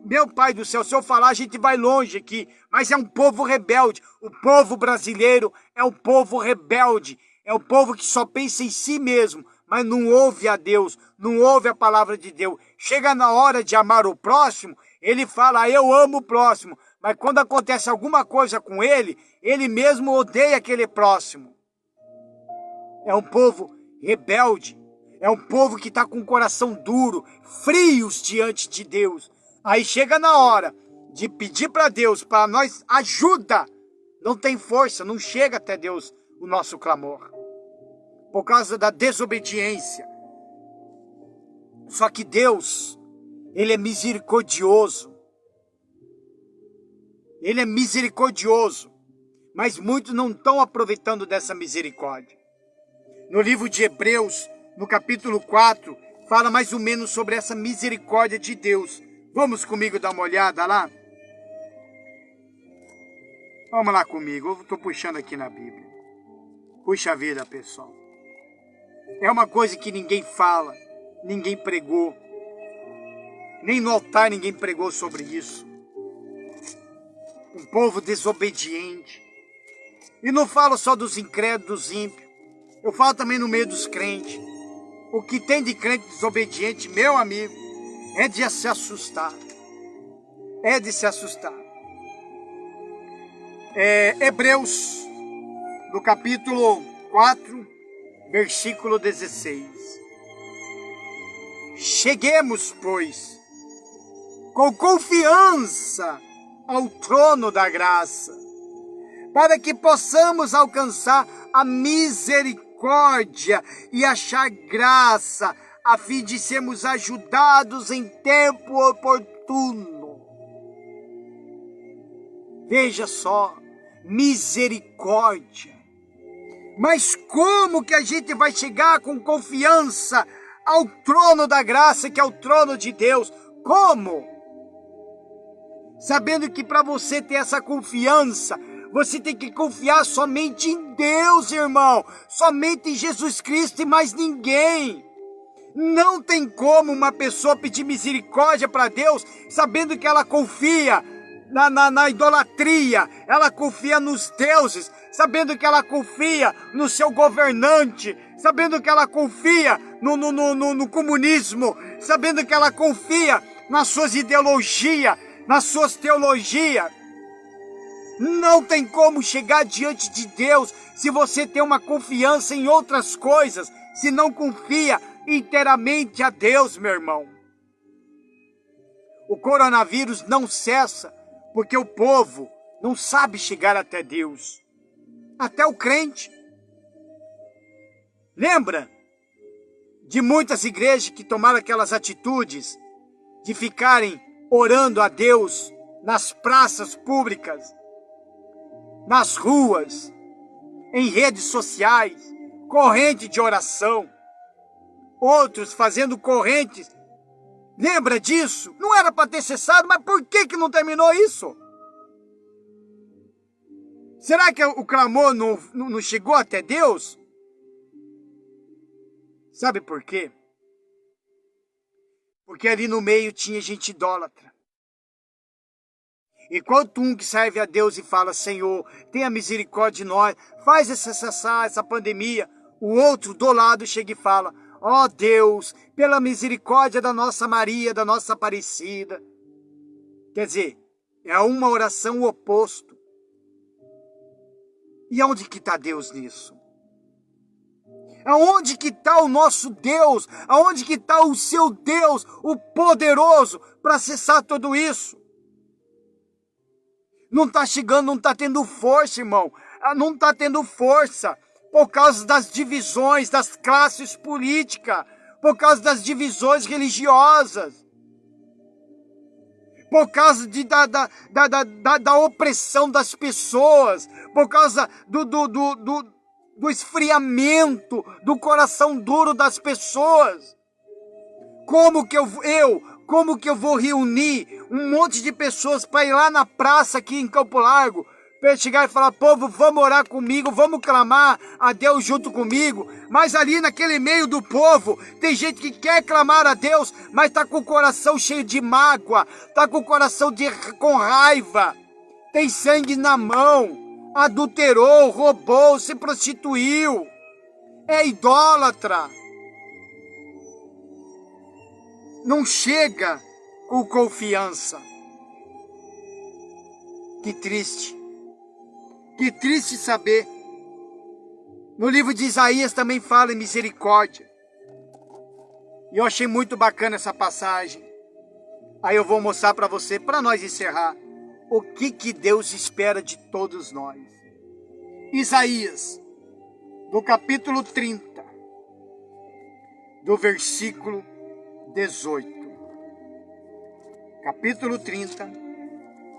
meu pai do céu, se eu falar a gente vai longe aqui, mas é um povo rebelde. O povo brasileiro é um povo rebelde, é um povo que só pensa em si mesmo, mas não ouve a Deus, não ouve a palavra de Deus. Chega na hora de amar o próximo, ele fala, eu amo o próximo, mas quando acontece alguma coisa com ele, ele mesmo odeia aquele próximo. É um povo rebelde. É um povo que está com o coração duro, frios diante de Deus. Aí chega na hora de pedir para Deus, para nós ajuda. Não tem força, não chega até Deus o nosso clamor. Por causa da desobediência. Só que Deus, Ele é misericordioso. Ele é misericordioso. Mas muitos não estão aproveitando dessa misericórdia. No livro de Hebreus, no capítulo 4, fala mais ou menos sobre essa misericórdia de Deus. Vamos comigo dar uma olhada lá? Vamos lá comigo, eu estou puxando aqui na Bíblia. Puxa vida, pessoal. É uma coisa que ninguém fala, ninguém pregou. Nem no altar ninguém pregou sobre isso. Um povo desobediente. E não falo só dos incrédulos, dos ímpios. Eu falo também no meio dos crentes. O que tem de crente desobediente, meu amigo, é de se assustar. É de se assustar. Hebreus, no capítulo 4, versículo 16. Cheguemos, pois, com confiança ao trono da graça, para que possamos alcançar a misericórdia e achar graça, a fim de sermos ajudados em tempo oportuno. Veja só, misericórdia. Mas como que a gente vai chegar com confiança ao trono da graça, que é o trono de Deus? Como? Sabendo que para você ter essa confiança, você tem que confiar somente em Deus, irmão. Somente em Jesus Cristo e mais ninguém. Não tem como uma pessoa pedir misericórdia para Deus, sabendo que ela confia na idolatria, ela confia nos deuses, sabendo que ela confia no seu governante, sabendo que ela confia no comunismo, sabendo que ela confia nas suas ideologias, nas suas teologias. Não tem como chegar diante de Deus se você tem uma confiança em outras coisas, se não confia inteiramente a Deus, meu irmão. O coronavírus não cessa porque o povo não sabe chegar até Deus. Até o crente. Lembra de muitas igrejas que tomaram aquelas atitudes de ficarem orando a Deus nas praças públicas, nas ruas, em redes sociais, corrente de oração, outros fazendo correntes. Lembra disso? Não era para ter cessado, mas por que não terminou isso? Será que o clamor não chegou até Deus? Sabe por quê? Porque ali no meio tinha gente idólatra. Enquanto um que serve a Deus e fala, Senhor, tenha misericórdia de nós, faz cessar essa pandemia, o outro do lado chega e fala, ó Deus, pela misericórdia da nossa Maria, da nossa Aparecida. Quer dizer, é uma oração oposto. E onde que está Deus nisso? Aonde que está o nosso Deus? Aonde que está o seu Deus, o poderoso, para cessar tudo isso? Não está chegando, não está tendo força, irmão. Não está tendo força por causa das divisões das classes políticas, por causa das divisões religiosas, por causa da opressão das pessoas, por causa do esfriamento do coração duro das pessoas. Como que eu vou reunir um monte de pessoas para ir lá na praça aqui em Campo Largo, para chegar e falar, povo, vamos orar comigo, vamos clamar a Deus junto comigo, mas ali naquele meio do povo, tem gente que quer clamar a Deus, mas está com o coração cheio de mágoa, está com o coração com raiva, tem sangue na mão, adulterou, roubou, se prostituiu, é idólatra. Não chega com confiança. Que triste. Que triste saber. No livro de Isaías também fala em misericórdia. E eu achei muito bacana essa passagem. Aí eu vou mostrar para você, para nós encerrar, o que Deus espera de todos nós. Isaías, do capítulo 30, do versículo 18. Capítulo 30,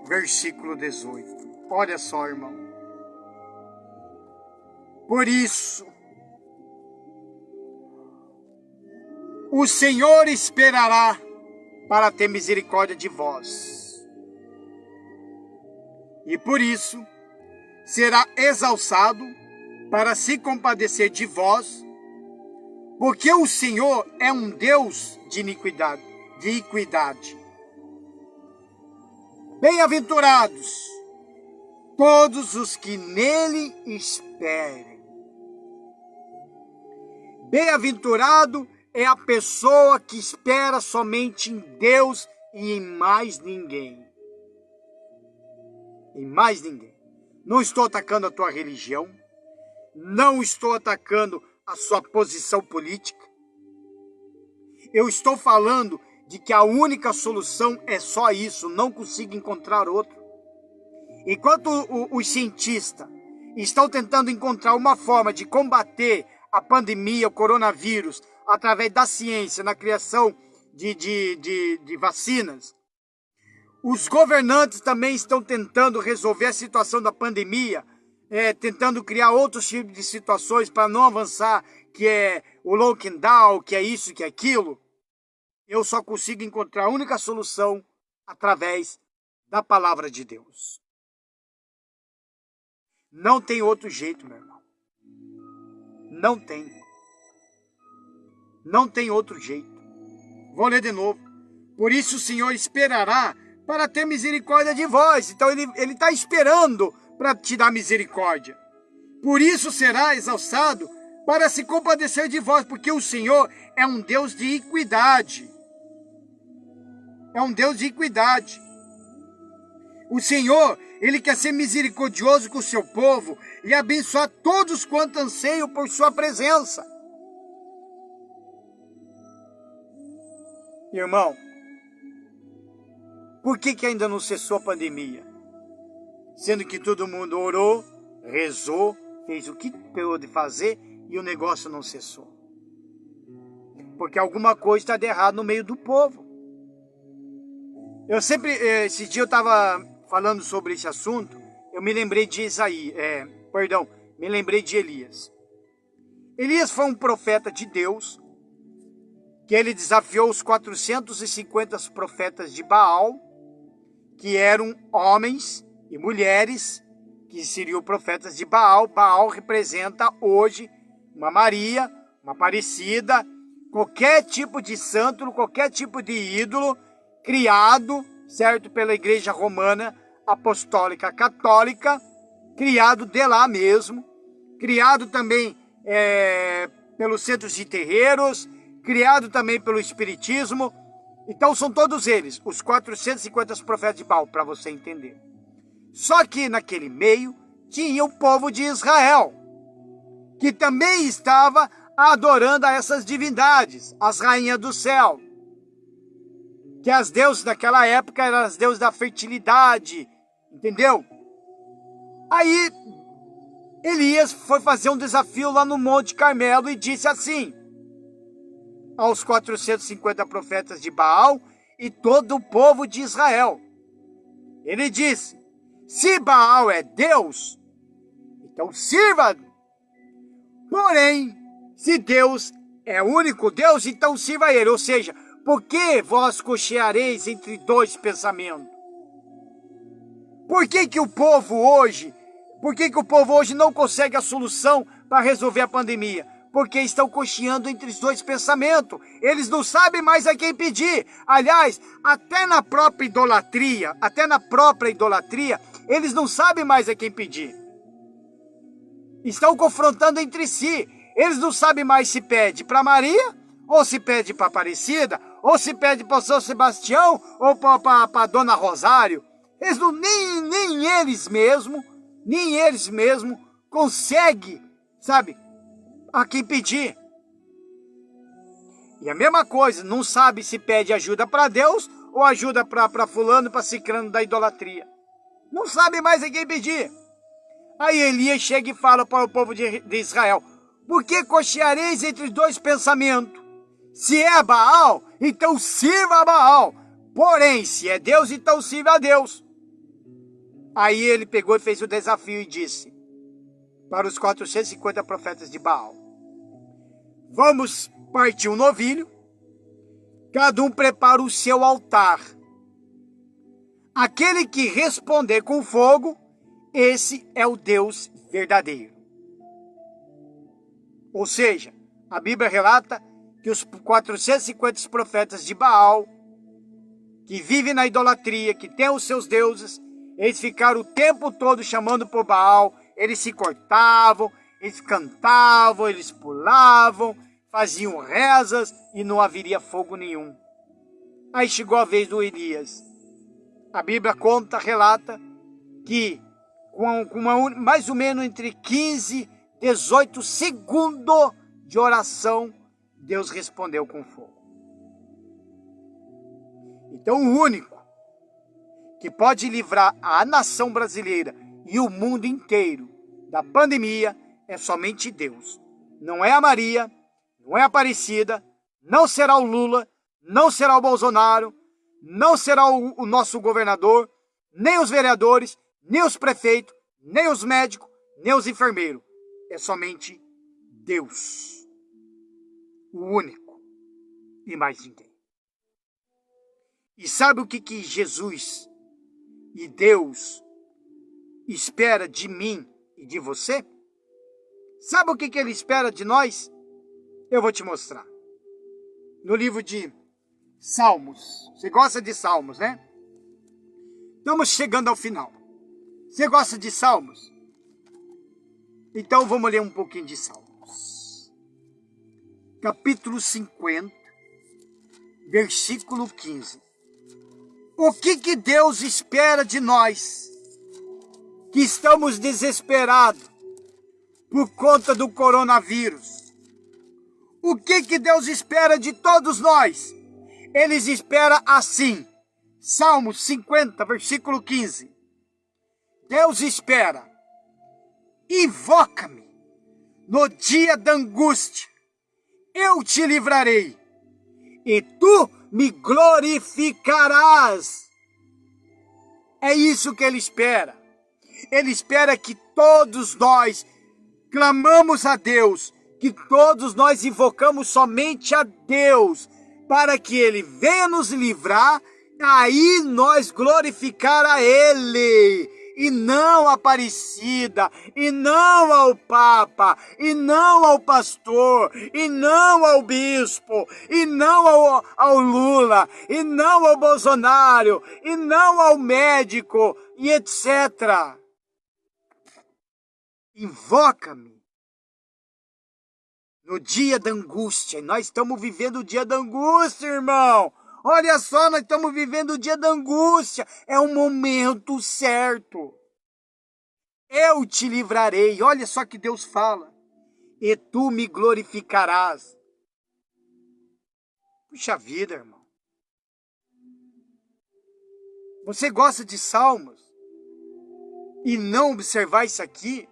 versículo 18. Olha só, irmão. Por isso, o Senhor esperará para ter misericórdia de vós. E por isso, será exalçado para se compadecer de vós, porque o Senhor é um Deus de iniquidade, de equidade. Bem-aventurados todos os que nele esperem. Bem-aventurado é a pessoa que espera somente em Deus e em mais ninguém. Em mais ninguém. Não estou atacando a tua religião, não estou atacando a sua posição política. Eu estou falando de que a única solução é só isso, não consigo encontrar outro. Enquanto os cientistas estão tentando encontrar uma forma de combater a pandemia, o coronavírus, através da ciência, na criação de vacinas, os governantes também estão tentando resolver a situação da pandemia, tentando criar outros tipos de situações para não avançar, que é o lockdown, que é isso, que é aquilo. Eu só consigo encontrar a única solução através da palavra de Deus. Não tem outro jeito, meu irmão. Não tem. Não tem outro jeito. Vou ler de novo. Por isso o Senhor esperará para ter misericórdia de vós. Então ele está esperando para te dar misericórdia. Por isso será exalçado para se compadecer de vós, porque o Senhor é um Deus de equidade. É um Deus de equidade. O Senhor, Ele quer ser misericordioso com o seu povo e abençoar todos quanto anseiam por sua presença. Irmão, por que ainda não cessou a pandemia? Sendo que todo mundo orou, rezou, fez o que pôde fazer e o negócio não cessou. Porque alguma coisa está de errado no meio do povo. Eu sempre, esse dia eu estava falando sobre esse assunto, eu me lembrei de me lembrei de Elias. Elias foi um profeta de Deus, que ele desafiou os 450 profetas de Baal, que eram homens e mulheres, que seriam profetas de Baal. Baal representa hoje uma Maria, uma Aparecida, qualquer tipo de santo, qualquer tipo de ídolo criado, certo, pela Igreja Romana Apostólica Católica, criado de lá mesmo, criado também pelos centros de terreiros, criado também pelo Espiritismo. Então são todos eles, os 450 profetas de Baal, para você entender. Só que naquele meio tinha o povo de Israel, que também estava adorando a essas divindades, as rainhas do céu, que as deusas daquela época eram as deusas da fertilidade, entendeu? Aí Elias foi fazer um desafio lá no Monte Carmelo e disse assim aos 450 profetas de Baal e todo o povo de Israel. Ele disse: se Baal é Deus, então sirva. Porém, se Deus é o único Deus, então sirva a ele. Ou seja, por que vós cocheareis entre dois pensamentos? Por que o povo hoje não consegue a solução para resolver a pandemia? Porque estão cocheando entre os dois pensamentos. Eles não sabem mais a quem pedir. Aliás, até na própria idolatria, eles não sabem mais a quem pedir. Estão confrontando entre si. Eles não sabem mais se pede para Maria, ou se pede para Aparecida, ou se pede para São Sebastião, ou para Dona Rosário. Eles não, nem eles mesmos conseguem, sabe, a quem pedir. E a mesma coisa, não sabe se pede ajuda para Deus ou ajuda para fulano, para cicrano da idolatria. Não sabe mais a quem pedir. Aí Elias chega e fala para o povo de Israel: por que cocheareis entre dois pensamentos? Se é Baal, então sirva a Baal. Porém, se é Deus, então sirva a Deus. Aí ele pegou e fez o desafio e disse para os 450 profetas de Baal: vamos partir um novilho, cada um prepara o seu altar. Aquele que responder com fogo, esse é o Deus verdadeiro. Ou seja, a Bíblia relata que os 450 profetas de Baal, que vivem na idolatria, que têm os seus deuses, eles ficaram o tempo todo chamando por Baal, eles se cortavam, eles cantavam, eles pulavam, faziam rezas e não haveria fogo nenhum. Aí chegou a vez do Elias. A Bíblia relata que mais ou menos entre 15 e 18 segundos de oração, Deus respondeu com fogo. Então o único que pode livrar a nação brasileira e o mundo inteiro da pandemia é somente Deus. Não é a Maria, não é a Aparecida, não será o Lula, não será o Bolsonaro, não será o nosso governador, nem os vereadores, nem os prefeitos, nem os médicos, nem os enfermeiros. É somente Deus. O único. E mais ninguém. E sabe o que Jesus e Deus espera de mim e de você? Sabe o que ele espera de nós? Eu vou te mostrar. No livro de Salmos. Você gosta de Salmos, né? Estamos chegando ao final. Você gosta de Salmos? Então vamos ler um pouquinho de Salmos. Capítulo 50, versículo 15. O que Deus espera de nós, que estamos desesperados por conta do coronavírus? O que Deus espera de todos nós? Ele espera assim. Salmos 50, versículo 15. Deus espera: invoca-me no dia da angústia, eu te livrarei, e tu me glorificarás. É isso que ele espera. Ele espera que todos nós clamamos a Deus, que todos nós invocamos somente a Deus, para que Ele venha nos livrar, aí nós glorificar a Ele, e não a Aparecida, e não ao Papa, e não ao pastor, e não ao bispo, e não ao Lula, e não ao Bolsonaro, e não ao médico, e etc. Invoca-me no dia da angústia. Nós estamos vivendo o dia da angústia, irmão. Olha só, nós estamos vivendo o dia da angústia. É o momento certo. Eu te livrarei. Olha só que Deus fala. E tu me glorificarás. Puxa vida, irmão. Você gosta de salmos e não observar isso aqui?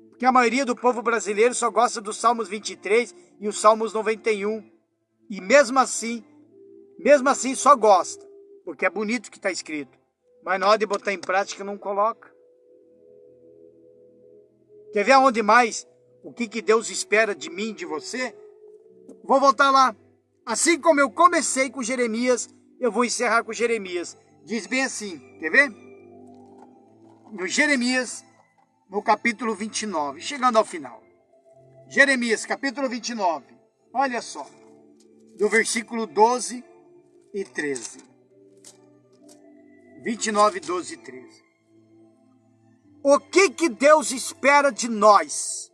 Porque a maioria do povo brasileiro só gosta dos Salmos 23 e os Salmos 91. E mesmo assim só gosta, porque é bonito o que está escrito. Mas na hora de botar em prática não coloca. Quer ver aonde mais? O que Deus espera de mim e de você? Vou voltar lá. Assim como eu comecei com Jeremias, eu vou encerrar com Jeremias. Diz bem assim, quer ver? No Jeremias, no capítulo 29, chegando ao final. Jeremias, capítulo 29, olha só, do versículo 12 e 13. 29, 12 e 13. O que Deus espera de nós?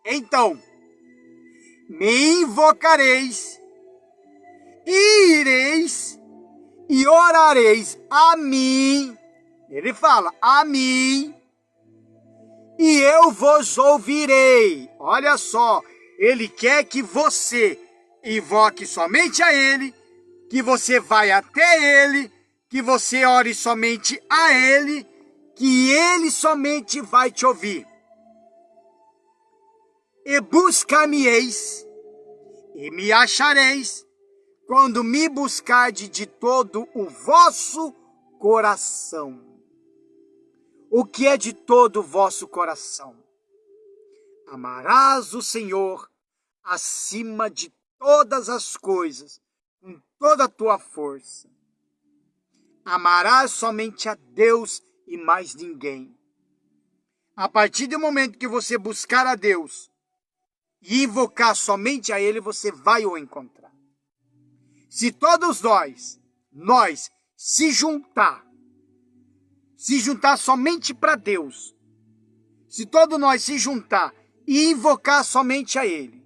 Então, me invocareis, e ireis, e orareis a mim. Ele fala, a mim, e eu vos ouvirei. Olha só, ele quer que você invoque somente a ele, que você vai até ele, que você ore somente a ele, que ele somente vai te ouvir. E buscar-me-eis, e me achareis, quando me buscardes de todo o vosso coração. O que é de todo o vosso coração? Amarás o Senhor acima de todas as coisas, com toda a tua força. Amarás somente a Deus e mais ninguém. A partir do momento que você buscar a Deus e invocar somente a Ele, você vai o encontrar. Se todos nós se juntar somente para Deus, se todos nós se juntar e invocar somente a Ele,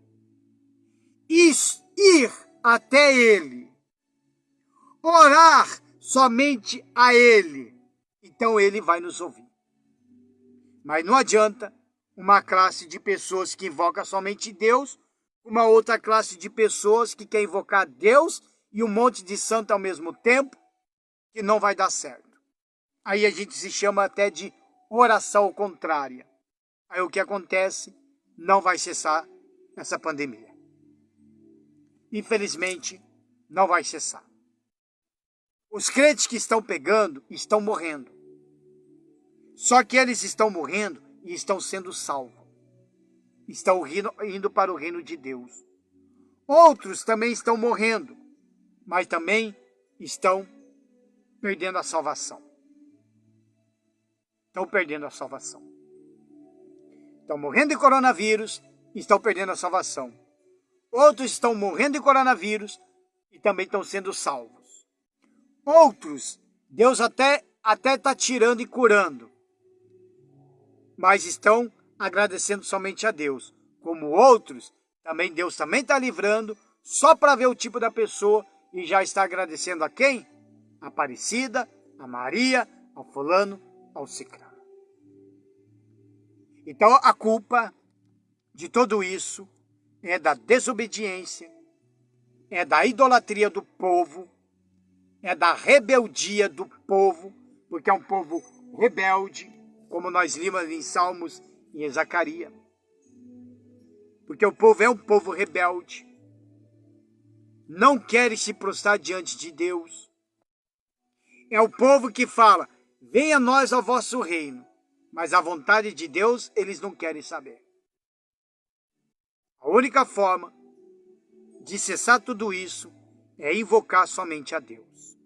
e ir até Ele, orar somente a Ele, então Ele vai nos ouvir. Mas não adianta uma classe de pessoas que invoca somente Deus, uma outra classe de pessoas que quer invocar Deus e um monte de santo ao mesmo tempo, que não vai dar certo. Aí a gente se chama até de oração contrária. Aí o que acontece? Não vai cessar essa pandemia. Infelizmente, não vai cessar. Os crentes que estão pegando, estão morrendo. Só que eles estão morrendo e estão sendo salvos. Estão indo para o reino de Deus. Outros também estão morrendo, mas também estão perdendo a salvação. Estão perdendo a salvação. Estão morrendo de coronavírus e estão perdendo a salvação. Outros estão morrendo de coronavírus e também estão sendo salvos. Outros, Deus até está tirando e curando, mas estão agradecendo somente a Deus. Como outros, também Deus também está livrando, só para ver o tipo da pessoa e já está agradecendo a quem? A Aparecida, a Maria, ao fulano, ao ciclano. Então a culpa de tudo isso é da desobediência, é da idolatria do povo, é da rebeldia do povo, porque é um povo rebelde, como nós lemos em Salmos em Zacarias. Porque o povo é um povo rebelde. Não quer se prostrar diante de Deus. É o povo que fala, venha a nós ao vosso reino. Mas a vontade de Deus, eles não querem saber. A única forma de cessar tudo isso é invocar somente a Deus.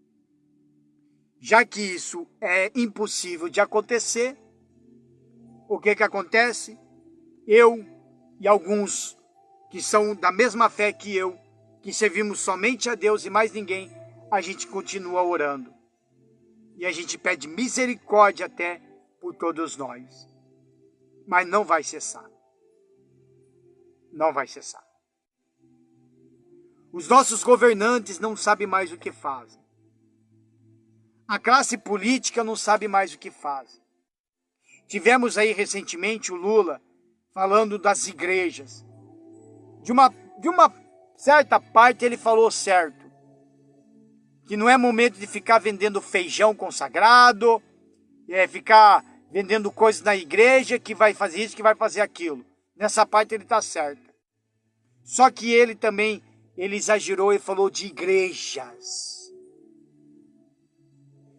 Já que isso é impossível de acontecer, o que acontece? Eu e alguns que são da mesma fé que eu, que servimos somente a Deus e mais ninguém, a gente continua orando. E a gente pede misericórdia até por todos nós. Mas não vai cessar. Não vai cessar. Os nossos governantes não sabem mais o que fazem. A classe política não sabe mais o que faz. Tivemos aí recentemente o Lula falando das igrejas. De uma certa parte ele falou certo. Que não é momento de ficar vendendo feijão consagrado, ficar vendendo coisas na igreja que vai fazer isso, que vai fazer aquilo. Nessa parte ele está certo. Só que ele exagerou e falou de igrejas.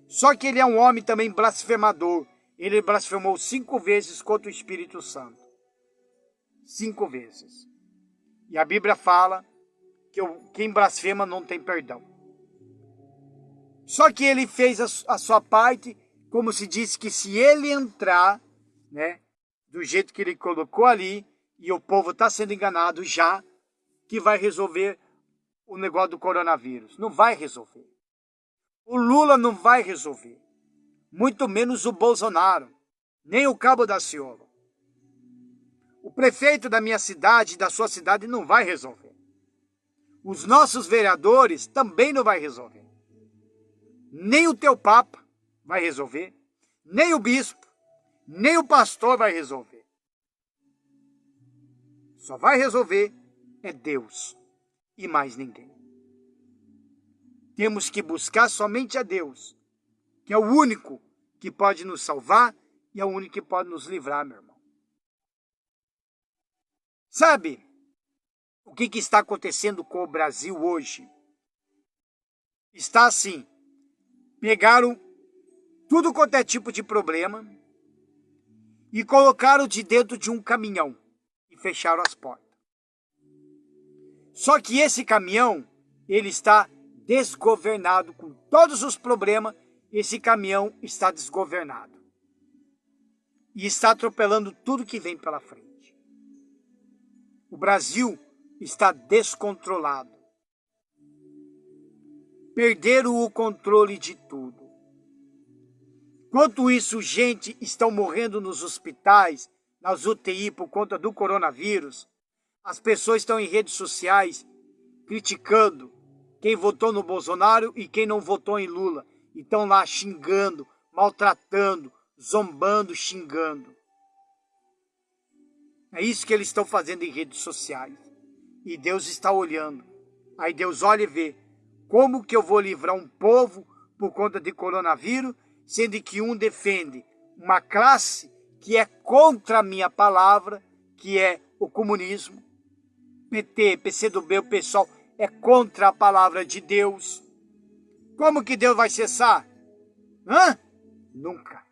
Só que ele é um homem também blasfemador. Ele blasfemou 5 vezes contra o Espírito Santo. 5 vezes. E a Bíblia fala que quem blasfema não tem perdão. Só que ele fez a sua parte, como se diz que se ele entrar, né, do jeito que ele colocou ali, e o povo está sendo enganado já, que vai resolver o negócio do coronavírus. Não vai resolver. O Lula não vai resolver. Muito menos o Bolsonaro. Nem o Cabo da Ciolo. O prefeito da minha cidade, da sua cidade, não vai resolver. Os nossos vereadores também não vai resolver. Nem o teu papa vai resolver. Nem o bispo. Nem o pastor vai resolver. Só vai resolver é Deus e mais ninguém. Temos que buscar somente a Deus, que é o único que pode nos salvar e é o único que pode nos livrar, meu irmão. Sabe o que está acontecendo com o Brasil hoje? Está assim, pegaram tudo quanto é tipo de problema e colocaram de dentro de um caminhão e fecharam as portas. Só que esse caminhão, ele está desgovernado com todos os problemas. Esse caminhão está desgovernado. E está atropelando tudo que vem pela frente. O Brasil está descontrolado. Perderam o controle de tudo. Enquanto isso, gente estão morrendo nos hospitais, nas UTI por conta do coronavírus. As pessoas estão em redes sociais criticando quem votou no Bolsonaro e quem não votou em Lula. E estão lá xingando, maltratando, zombando, xingando. É isso que eles estão fazendo em redes sociais. E Deus está olhando. Aí Deus olha e vê como que eu vou livrar um povo por conta de coronavírus, sendo que um defende uma classe que é contra a minha palavra, que é o comunismo. PT, PCdoB, o pessoal é contra a palavra de Deus. Como que Deus vai cessar? Nunca.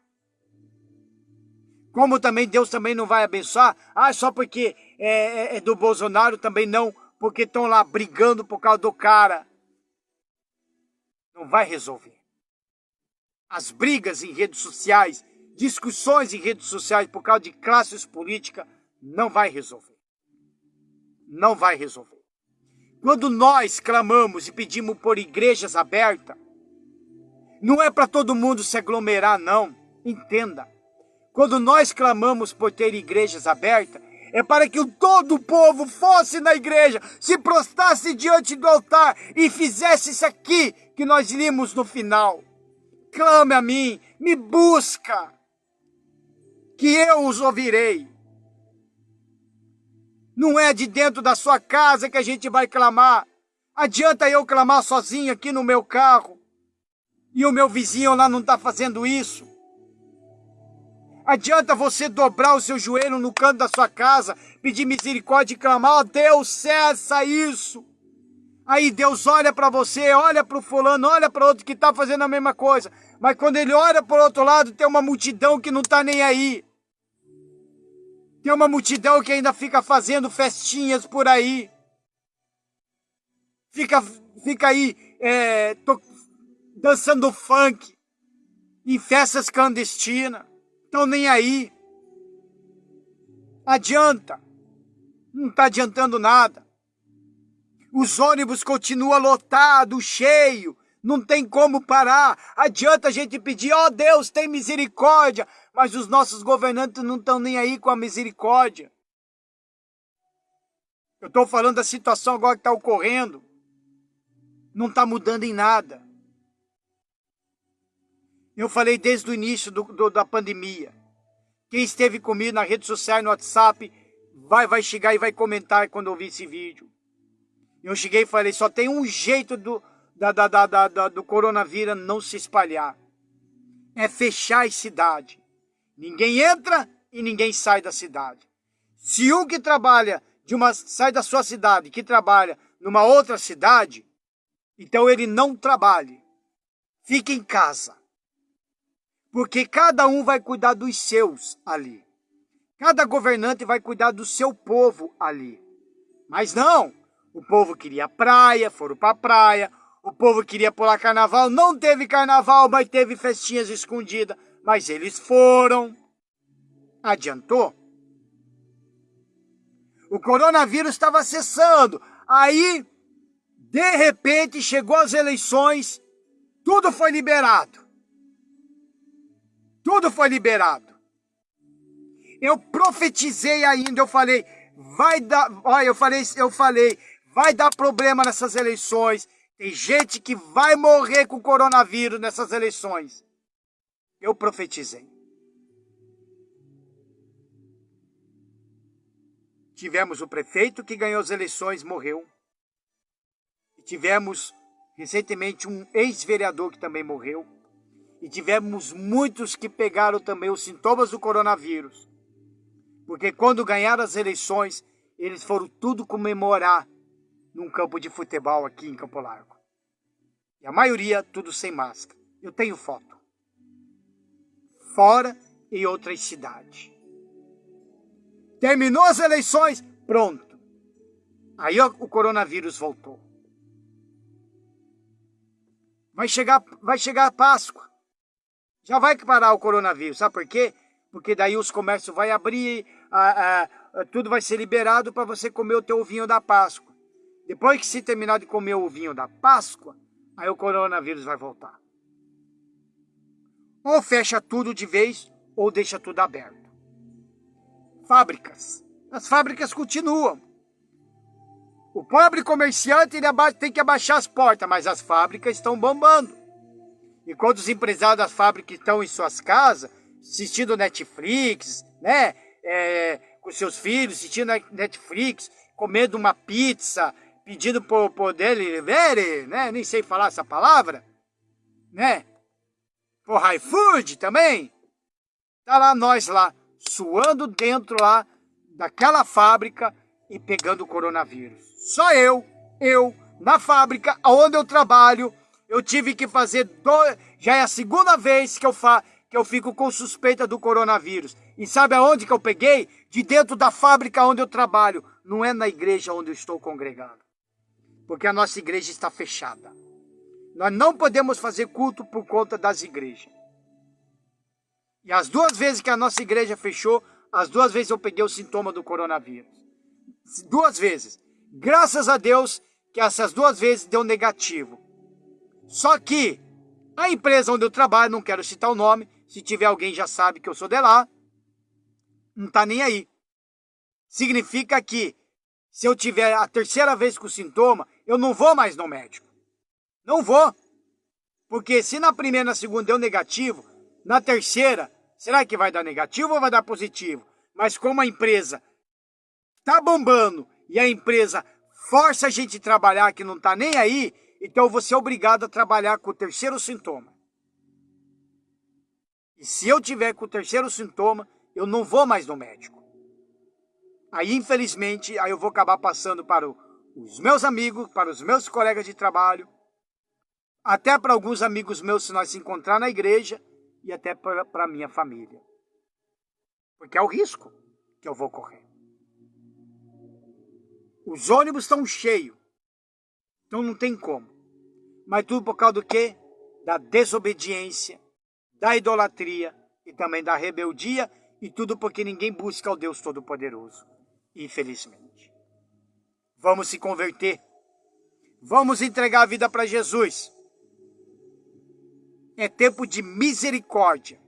Como também Deus também não vai abençoar? Só porque é do Bolsonaro também não, porque estão lá brigando por causa do cara. Não vai resolver. As brigas em redes sociais, discussões em redes sociais por causa de classes políticas, não vai resolver. Não vai resolver. Quando nós clamamos e pedimos por igrejas abertas, não é para todo mundo se aglomerar, não. Entenda. Quando nós clamamos por ter igrejas abertas, é para que todo o povo fosse na igreja, se prostrasse diante do altar e fizesse isso aqui que nós limos no final. Clame a mim, me busca, que eu os ouvirei. Não é de dentro da sua casa que a gente vai clamar. Adianta eu clamar sozinho aqui no meu carro e o meu vizinho lá não está fazendo isso. Adianta você dobrar o seu joelho no canto da sua casa, pedir misericórdia e clamar, ó Deus, cessa isso. Aí Deus olha para você, olha para o fulano, olha para outro que está fazendo a mesma coisa. Mas quando ele olha para o outro lado, tem uma multidão que não está nem aí. Tem uma multidão que ainda fica fazendo festinhas por aí. Fica aí dançando funk em festas clandestinas. Estão nem aí. Adianta. Não está adiantando nada. Os ônibus continuam lotados, cheios. Não tem como parar. Adianta a gente pedir, ó Deus, tem misericórdia. Mas os nossos governantes não estão nem aí com a misericórdia. Eu estou falando da situação agora que está ocorrendo. Não está mudando em nada. Eu falei desde o início da pandemia. Quem esteve comigo na rede social e no WhatsApp vai chegar e vai comentar quando ouvir esse vídeo. Eu cheguei e falei, só tem um jeito do coronavírus não se espalhar. É fechar a cidade. Ninguém entra e ninguém sai da cidade. Se um que trabalha sai da sua cidade, que trabalha numa outra cidade, então ele não trabalhe. Fique em casa. Porque cada um vai cuidar dos seus ali. Cada governante vai cuidar do seu povo ali. Mas não, o povo queria praia, foram para a praia. O povo queria pular carnaval, não teve carnaval, mas teve festinhas escondidas. Mas eles foram. Adiantou? O coronavírus estava cessando. Aí, de repente, chegou as eleições, tudo foi liberado. Tudo foi liberado. Eu profetizei ainda, eu falei, vai dar, olha, eu falei, vai dar problema nessas eleições. Tem gente que vai morrer com coronavírus nessas eleições. Eu profetizei. Tivemos o prefeito que ganhou as eleições, morreu. E tivemos recentemente um ex-vereador que também morreu. E tivemos muitos que pegaram também os sintomas do coronavírus. Porque quando ganharam as eleições, eles foram tudo comemorar num campo de futebol aqui em Campo Largo. E a maioria tudo sem máscara. Eu tenho foto. Fora em outras cidades. Terminou as eleições, pronto. Aí o coronavírus voltou. Vai chegar a Páscoa. Já vai parar o coronavírus, sabe por quê? Porque daí os comércios vão abrir, tudo vai ser liberado para você comer o teu ovinho da Páscoa. Depois que se terminar de comer o ovinho da Páscoa, aí o coronavírus vai voltar. Ou fecha tudo de vez, ou deixa tudo aberto. Fábricas. As fábricas continuam. O pobre comerciante ele tem que abaixar as portas, mas as fábricas estão bombando. Enquanto os empresários das fábricas estão em suas casas, assistindo Netflix, né? Com seus filhos, assistindo Netflix, comendo uma pizza, pedindo por delivery, né? Nem sei falar essa palavra, né? Por iFood também. Tá lá nós lá, suando dentro lá daquela fábrica e pegando o coronavírus. Só eu, na fábrica onde eu trabalho, eu tive que fazer já é a segunda vez que eu fico com suspeita do coronavírus. E sabe aonde que eu peguei? De dentro da fábrica onde eu trabalho. Não é na igreja onde eu estou congregado. Porque a nossa igreja está fechada. Nós não podemos fazer culto por conta das igrejas. E as 2 vezes que a nossa igreja fechou, as 2 vezes eu peguei o sintoma do coronavírus. 2 vezes. Graças a Deus que essas 2 vezes deu negativo. Só que a empresa onde eu trabalho, não quero citar o nome, se tiver alguém já sabe que eu sou de lá, não está nem aí. Significa que se eu tiver a 3ª vez com sintoma, eu não vou mais no médico. Não vou. Porque se na primeira e na segunda deu negativo, na 3ª, será que vai dar negativo ou vai dar positivo? Mas como a empresa está bombando e a empresa força a gente a trabalhar que não está nem aí, então eu vou ser obrigado a trabalhar com o 3º sintoma. E se eu tiver com o terceiro sintoma, eu não vou mais no médico. Aí, infelizmente, aí eu vou acabar passando para os meus amigos, para os meus colegas de trabalho, até para alguns amigos meus se nós se encontrar na igreja e até para a minha família. Porque é o risco que eu vou correr. Os ônibus estão cheios, então não tem como. Mas tudo por causa do quê? Da desobediência, da idolatria e também da rebeldia, e tudo porque ninguém busca o Deus Todo-Poderoso, infelizmente. Vamos se converter. Vamos entregar a vida para Jesus. É tempo de misericórdia.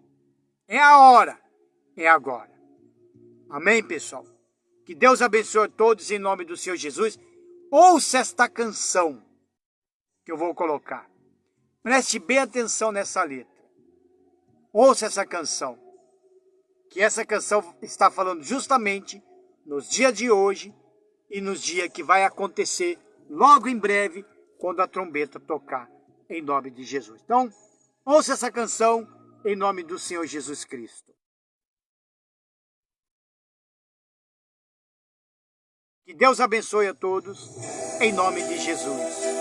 É a hora. É agora. Amém, pessoal? Que Deus abençoe a todos em nome do Senhor Jesus. Ouça esta canção que eu vou colocar. Preste bem atenção nessa letra. Ouça essa canção. Que essa canção está falando justamente nos dias de hoje e nos dias que vai acontecer logo em breve, quando a trombeta tocar, em nome de Jesus. Então, ouça essa canção em nome do Senhor Jesus Cristo. Que Deus abençoe a todos, em nome de Jesus.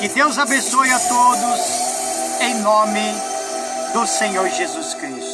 Que Deus abençoe a todos, em nome do Senhor Jesus Cristo.